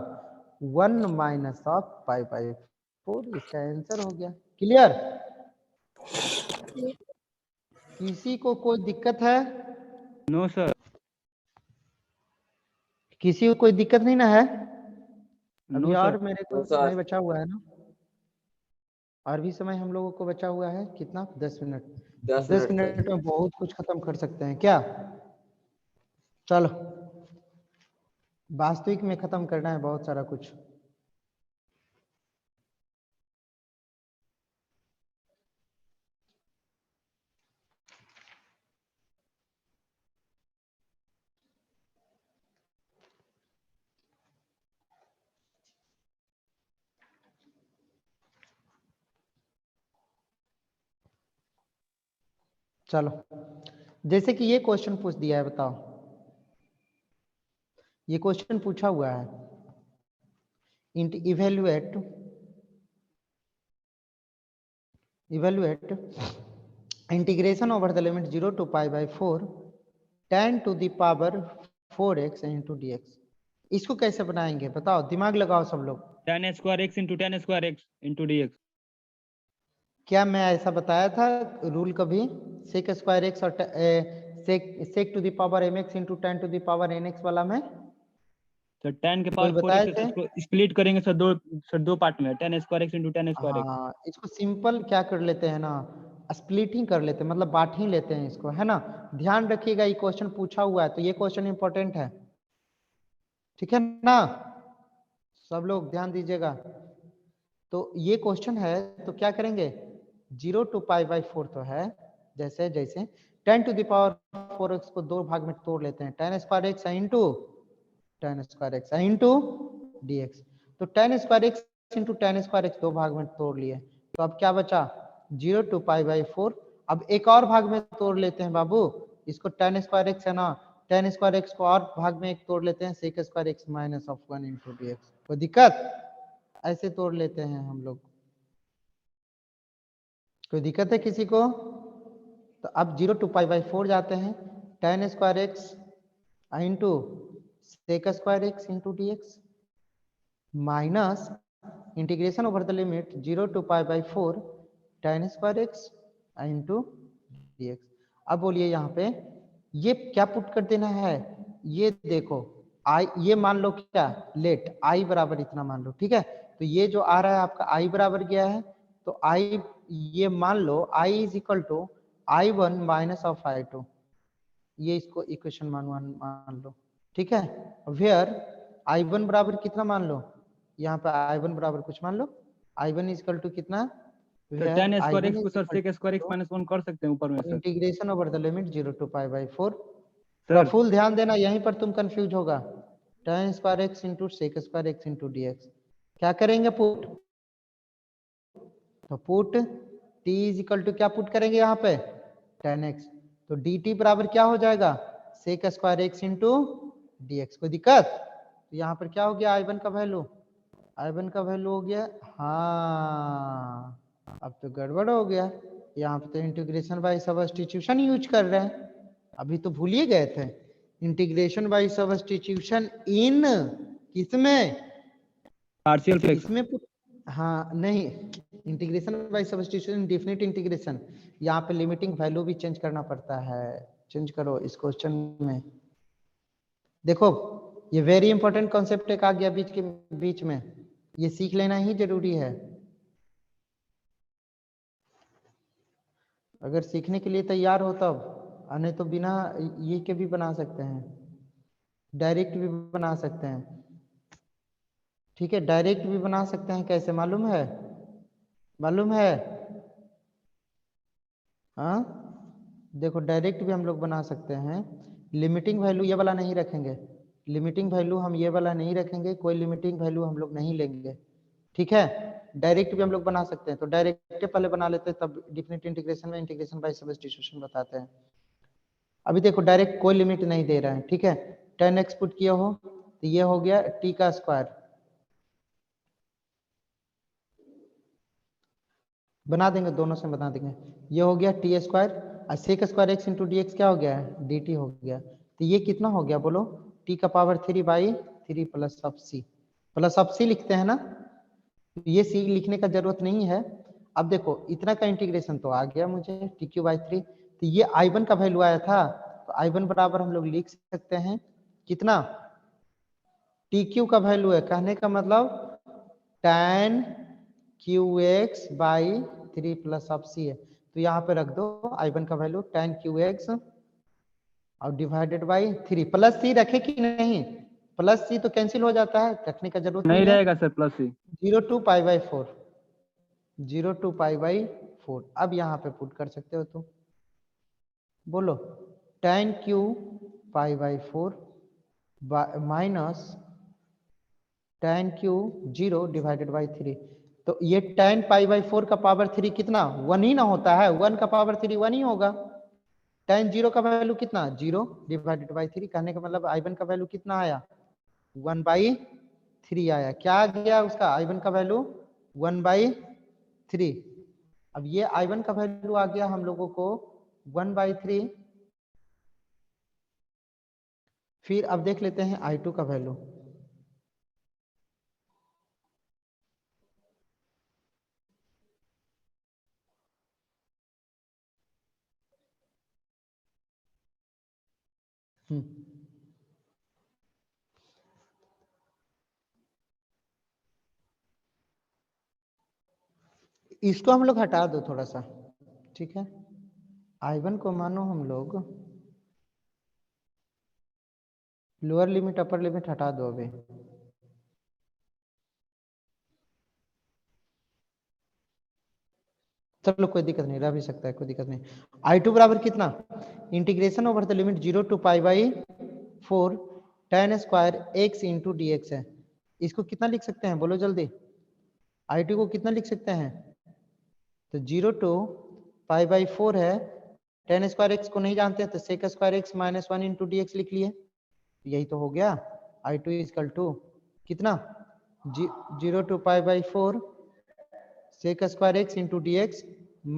1 माइनस ऑफ π/4, इसका आंसर हो गया। क्लियर, किसी को कोई दिक्कत है, नो सर, किसी को कोई दिक्कत नहीं ना है, अभी नो और सर, मेरे को नो सर। समय बचा हुआ है ना, और भी समय हम लोगों को बचा हुआ है कितना 10 मिनट, 10 मिनट में बहुत कुछ खत्म कर सकते हैं क्या, चलो वास्तविक में खत्म करना है बहुत सारा कुछ। चलो जैसे कि ये क्वेश्चन पूछ दिया है, बताओ ये क्वेश्चन पूछा हुआ है, evaluate integration over the limit 0 to π/4 10 to the power 4x into dx। इसको कैसे बनाएंगे बताओ, दिमाग लगाओ सब लोग। tan square x into tan square x into dx। क्या मैं ऐसा बताया था रूल कभी, सेक स्क्वायर एक्स और sec to the power mx into tan to the power nx वाला में, सर tan के कोई पावर 4x बताए है, थे? इसको स्प्लिट करेंगे सर दो पार्ट में, tan square x into tan square x। हाँ इसको सिंपल क्या कर लेते हैं ना, स्प्लिटिंग कर लेते हैं, मतलब बांट ही लेते हैं इसको, है ना। ध्यान रखिएगा ये क्वेश्चन पूछा हुआ है तो ये क्वेश्चन इंपॉर्टेंट है, ठीक है ना, सब लोग ध्यान दीजिएगा। तो ये क्वेश्चन है तो क्या करेंगे 0 to π/4 तो है, जैसे जैसे 10 to the power 4x को दो भाग में तोड़ लेते हैं, tan square x into tan square x into dx। तो tan square x into tan square x दो भाग में तोड़ लिए, तो अब क्या बचा 0 to π/4। अब एक और भाग में तोड़ लेते हैं बाबू, इसको tan स्क्वायर x है ना, tan स्क्वायर x को और भाग में एक तोड़ लेते हैं, sec square x minus of 1 into dx। कोई दिक्कत, ऐसे तोड़ लेते हैं हम लोग, कोई दिक्कत है किसी को। तो अब 0 to π/4 जाते हैं, tan square x into sec square x into dx minus integration over the limit 0 to π/4 tan square x into dx। अब बोलिए यहाँ पे ये क्या पुट कर देना है, ये देखो i, ये मान लो क्या लेट i बराबर इतना मान लो, ठीक है। तो ये जो आ रहा है आपका i बराबर गया है, तो i ये मान लो i is equal to i1 minus of i2, ये इसको इक्वेशन मान लो, ठीक है। वेयर i1 बराबर कितना मान लो, यहाँ पे i1 बराबर कुछ मान लो, i1 इज इक्वल टू कितना, तो tan स्क्वायर x को sir sec square x minus 1 कर सकते हैं ऊपर में sir. Integration over the limit 0 to π/4। Sir full ध्यान देना, यहीं पर तुम कंफ्यूज होगा, tan square x into sec square x into dx क्या करेंगे पुट, तो put t is equal to क्या पुट करेंगे यहाँ पे tan x, तो dt बराबर क्या हो जाएगा sec square x into dx। कोई दिक्कत, तो यहाँ पर क्या हो गया i1 का वैल्यू, i1 का वैल्यू हो गया, हाँ अब तो गड़बड़ हो गया, यहाँ पे तो इंटीग्रेशन बाय सब्स्टिट्यूशन यूज कर रहे हैं, अभी तो भूल ही गए थे, इंटीग्रेशन बाय सब्स्टिट्यूशन इन किसमें पार्शियल फ्रैक्शन, इसमें, हाँ नहीं, integration by substitution definite integration, यहाँ पे लिमिटिंग वैल्यू भी चेंज करना पड़ता है, चेंज करो इस क्वेश्चन में। देखो ये वेरी इंपॉर्टेंट कॉन्सेप्ट एक आ गया बीच में, ये सीख लेना ही जरूरी है, अगर सीखने के लिए तैयार हो तब, नहीं तो बिना ये के भी बना सकते हैं, डायरेक्ट भी बना सकते हैं, ठीक है, डायरेक्ट भी बना सकते हैं, कैसे मालूम है? मालूम है? हाँ देखो, डायरेक्ट भी हम लोग बना सकते हैं। लिमिटिंग वैल्यू ये वाला नहीं रखेंगे, लिमिटिंग वैल्यू हम ये वाला नहीं रखेंगे, कोई लिमिटिंग वैल्यू हम लोग नहीं लेंगे। ठीक है, डायरेक्ट भी हम लोग बना सकते हैं। तो डायरेक्ट पहले बना लेते हैं, तब डिफिनिट इंटीग्रेशन में इंटीग्रेशन बाय सब्स्टिट्यूशन बताते हैं। अभी देखो डायरेक्ट कोई लिमिट नहीं दे रहा है। ठीक है, 10x पुट किया हो तो ये हो गया t का स्क्वायर, बना देंगे, दोनों से बना देंगे। ये हो गया टी स्क्वायर और sec square x into D x क्या हो गया है? डी टी हो गया। तो ये कितना हो गया बोलो? टी का power 3/3 plus of C, plus of C लिखते हैं ना, ये सी लिखने का जरूरत नहीं है। अब देखो इतना का इंटीग्रेशन तो आ गया मुझे TQ/3। तो ये I1 का वैल्यू आया था, तो I1 बराबर हम लोग लिख सकते हैं कितना? TQ का वैल्यू है, कहने का मतलब tan QX/3 प्लस ऑफ सी है। तो यहाँ पे रख दो I1 का वैल्यू tan QX और डिवाइडेड बाई 3 प्लस सी रखे कि नहीं? प्लस सी तो कैंसिल हो जाता है, रखने का जरूरत नहीं है। रहेगा sir plus C. 0 to π/4, 0 to π/4। अब यहाँ पे पुट कर सकते हो तुम, बोलो tan Q π/4 minus tan Q 0 divided by 3। तो ये tan π/4 का पावर 3 कितना? 1 ही ना होता है, 1 का पावर 3 1 ही होगा। tan 0 का वैल्यू कितना? 0 डिवाइडेड बाई 3। कहने का मतलब I1 का वैल्यू कितना आया? 1/3 आया। क्या आ गया उसका? I1 का वैल्यू 1/3। अब ये I1 का वैल्यू आ गया हम लोगों को 1/3। फिर अब देख लेते हैं I2 का वैल्यू। इसको हम लोग हटा दो थोड़ा सा। ठीक है, I1 को मानो हम लोग लोअर लिमिट अपर लिमिट हटा दो अभी। चलो कोई दिक्कत नहीं, रह भी सकता है, कोई दिक्कत नहीं। I2 बराबर कितना? Integration over the limit 0 to π/4 tan square x into D x है। इसको कितना लिख सकते हैं बोलो जल्दी? I2 को कितना लिख सकते हैं? तो 0 to π/4 है, tan स्क्वायर x को नहीं जानते हैं तो sec square x minus 1 into D x लिख लिए। यही तो हो गया। I2 इक्वल टू कितना? 0 to π/4 sec square x into D x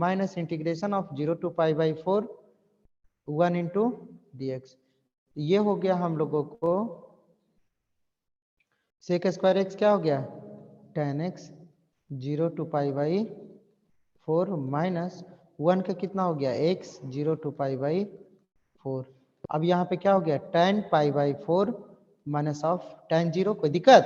minus integration of 0 to π/4 1 into D x. ये हो गया हम लोगों को sec स्क्वायर x क्या हो गया? tan x 0 to π/4 माइनस 1 का कितना हो गया? x 0 to π/4। अब यहाँ पे क्या हो गया? tan π/4 minus of tan 0। कोई दिक्कत?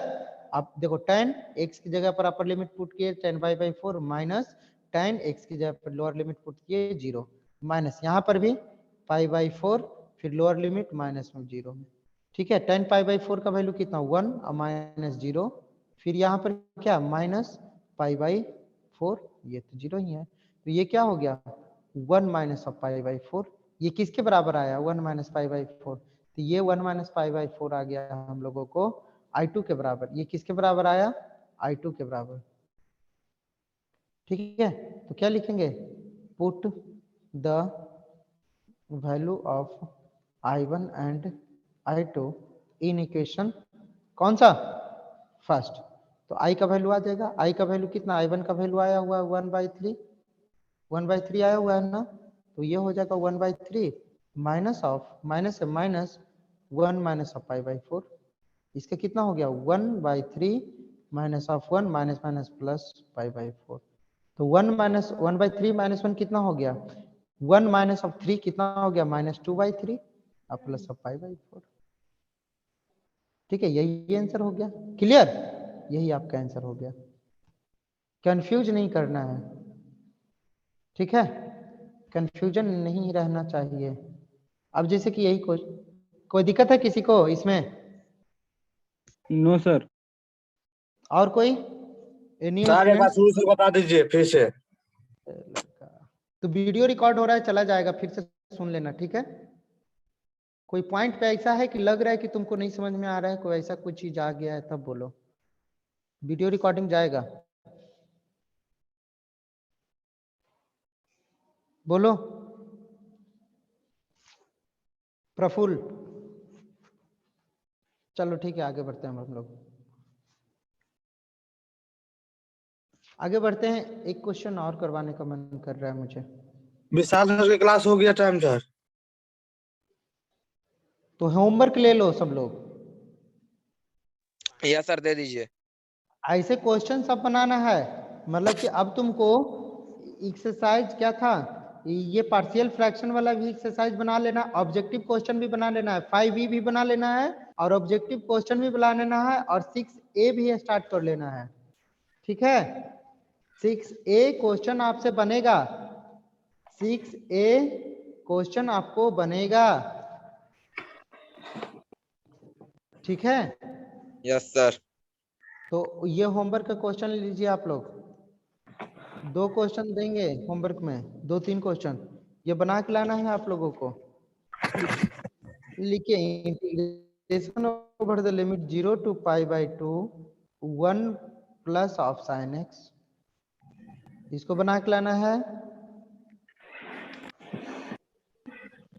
आप देखो tan x की जगह पर अपर लिमिट पुट किए tan π/4 माइनस tan x की जगह पर लोअर लिमिट पुट किए 0 माइनस यहाँ पर भी π/4 फिर लोअर लिमिट माइनस में 0 में। ठीक है, tan π/4 का वैल्यू कितना? 1 और माइनस 0, फिर यहाँ पर क्या? माइनस π/4, ये तो 0 ही है। तो ये क्या हो गया? 1 माइनस ऑफ π/4। ये किसके बराबर आया? 1 माइनस π/4। तो ये 1 माइनस π/4 आ गया हम लोगों को I2 के बराबर। ये किसके बराबर आया? I2 के बराबर। ठीक है, तो क्या लिखेंगे? Put the value of I1 and I2 in equation कौन सा? फर्स्ट। तो I का वैल्यू आ जाएगा। I का वैल्यू कितना? I1 का वैल्यू आया हुआ है 1/3, 1/3 आया हुआ है ना, तो ये हो जाएगा 1/3 माइनस ऑफ माइनस है माइनस 1 माइनस ऑफ π/4। इसका कितना हो गया? 1/3 minus of 1 minus minus plus π/4। तो 1 माइनस 1/3 माइनस 1 कितना हो गया? 1 माइनस ऑफ 3 कितना हो गया? माइनस 2/3 और प्लस ऑफ π/4। ठीक है, यही आंसर हो गया। क्लियर? यही आपका आंसर हो गया। कंफ्यूज नहीं करना है। ठीक है, कंफ्यूजन नहीं रहना चाहिए। अब जैसे कि यही कोई दिक्कत है किसी को इसमें? No sir. और कोई एनी सर एक बार शुरू से बता दीजिए फिर से। तो वीडियो रिकॉर्ड हो रहा है, चला जाएगा, फिर से सुन लेना, ठीक है। कोई पॉइंट पे ऐसा है कि लग रहा है कि तुमको नहीं समझ में आ रहा है, कोई ऐसा कुछ चीज आ गया है तब बोलो। वीडियो रिकॉर्डिंग जाएगा, बोलो। प्रफुल्ल, चलो ठीक है, आगे बढ़ते हैं हम लोग। आगे बढ़ते हैं, एक क्वेश्चन और करवाने का मन कर रहा है मुझे। विशाल सर की क्लास हो गया टाइम सर? तो होमवर्क ले लो सब लोग। या सर दे दीजिए। ऐसे क्वेश्चन सब बनाना है, मतलब कि अब तुमको एक्सरसाइज क्या था, ये पार्शियल फ्रैक्शन वाला भी एक्सरसाइज बना लेना, ऑब्जेक्टिव क्वेश्चन भी बना लेना है, 5E भी बना लेना है, और ऑब्जेक्टिव क्वेश्चन भी बना लेना है, और 6A भी स्टार्ट कर लेना है, ठीक है। 6A क्वेश्चन आपसे बनेगा, 6A क्वेश्चन आपको बनेगा, ठीक है। Yes sir. तो ये होमवर्क का क्वेश्चन लीजिए आप लोग, 2 क्वेश्चन देंगे होमवर्क में, 2-3 क्वेश्चन ये बना के लाना है आप लोगों को। लिखिए, integration over the limit 0 to π/2 1 plus of sin x, इसको बना के लाना है,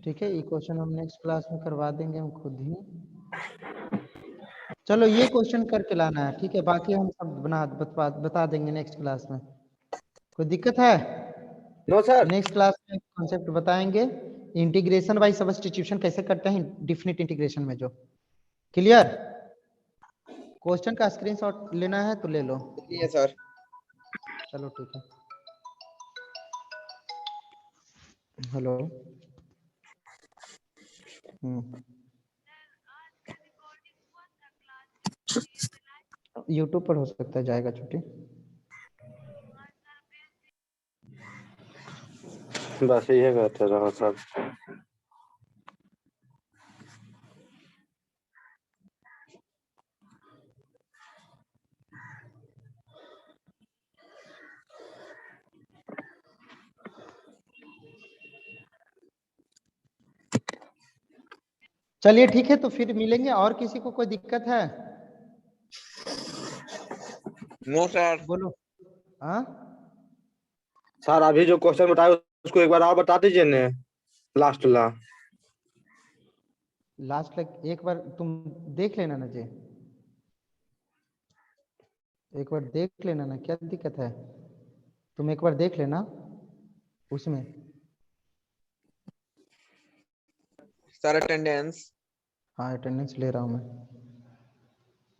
ठीक है। ये क्वेश्चन हम नेक्स्ट क्लास में करवा देंगे हम खुद ही। चलो ये क्वेश्चन करके लाना है, ठीक है, बाकी हम सब बता देंगे नेक्स्ट क्लास में। कोई दिक्कत है? No sir. नेक्स्ट क्लास में कॉन्सेप्ट बताएंगे, इंटीग्रेशन बाय सब्स्टिट्यूशन कैसे करते हैं डिफिनिट इंटीग्रेशन में, जो क्लियर। क्वेश्चन का स्क्रीनशॉट लेना है तो ले लो। ठीक सर। चलो ठीक है। हेलो। यूट्यूब पर हो सकता है, जाएगा छुट्टी। बस ये कहते रहो सर। चलिए ठीक है, तो फिर मिलेंगे। और किसी को कोई दिक्कत है? No sir. बोलो। हाँ सर अभी जो क्वेश्चन बताया उसको एक बार और बता दीजिए ने, लास्ट ला। लास्ट तक एक बार तुम देख लेना ना जी, एक बार देख लेना ना, क्या दिक्कत है, तुम एक बार देख लेना उसमें। Sir attendance. हाँ अटेंडेंस ले रहा हूँ मैं,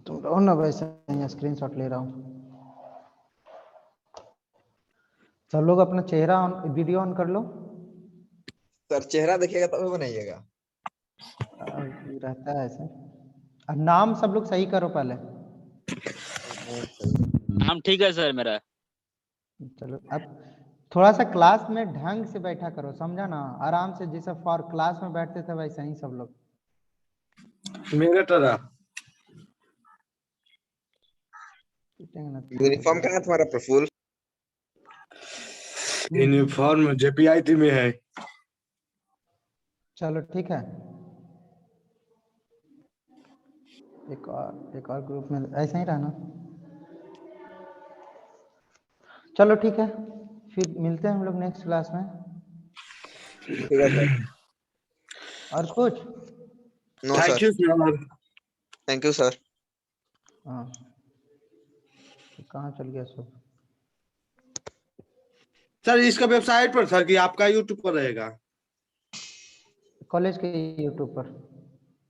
तुम रहो ना वैसे, स्क्रीनशॉट ले रहा हूँ। सब लोग अपना चेहरा ऑन, वीडियो ऑन कर लो। सर चेहरा देखिएगा तभी बनाइएगा। रहता है ऐसे। अब नाम सब लोग सही करो पहले। नाम ठीक है सर मेरा। चलो अब थोड़ा सा क्लास में ढंग से बैठा करो, समझा ना, आराम से, जैसे फॉर क्लास में बैठते थे वैसे ही सब लोग मेरे तरह। यूनिफॉर्म कहाँ है तुम्हारा प्रफुल्ल? यूनिफॉर्म जेपीआईटी में है। चलो ठीक है, एक और ग्रुप में ऐसा ही रहना। चलो ठीक है, फिर मिलते हैं हम लोग नेक्स्ट क्लास में। ठीक है सर। और कुछ? No thank you sir. Thank you sir. हाँ, कहाँ चल गया सब? सर इसका वेबसाइट पर सर कि आपका यूट्यूब पर रहेगा? कॉलेज के यूट्यूब पर।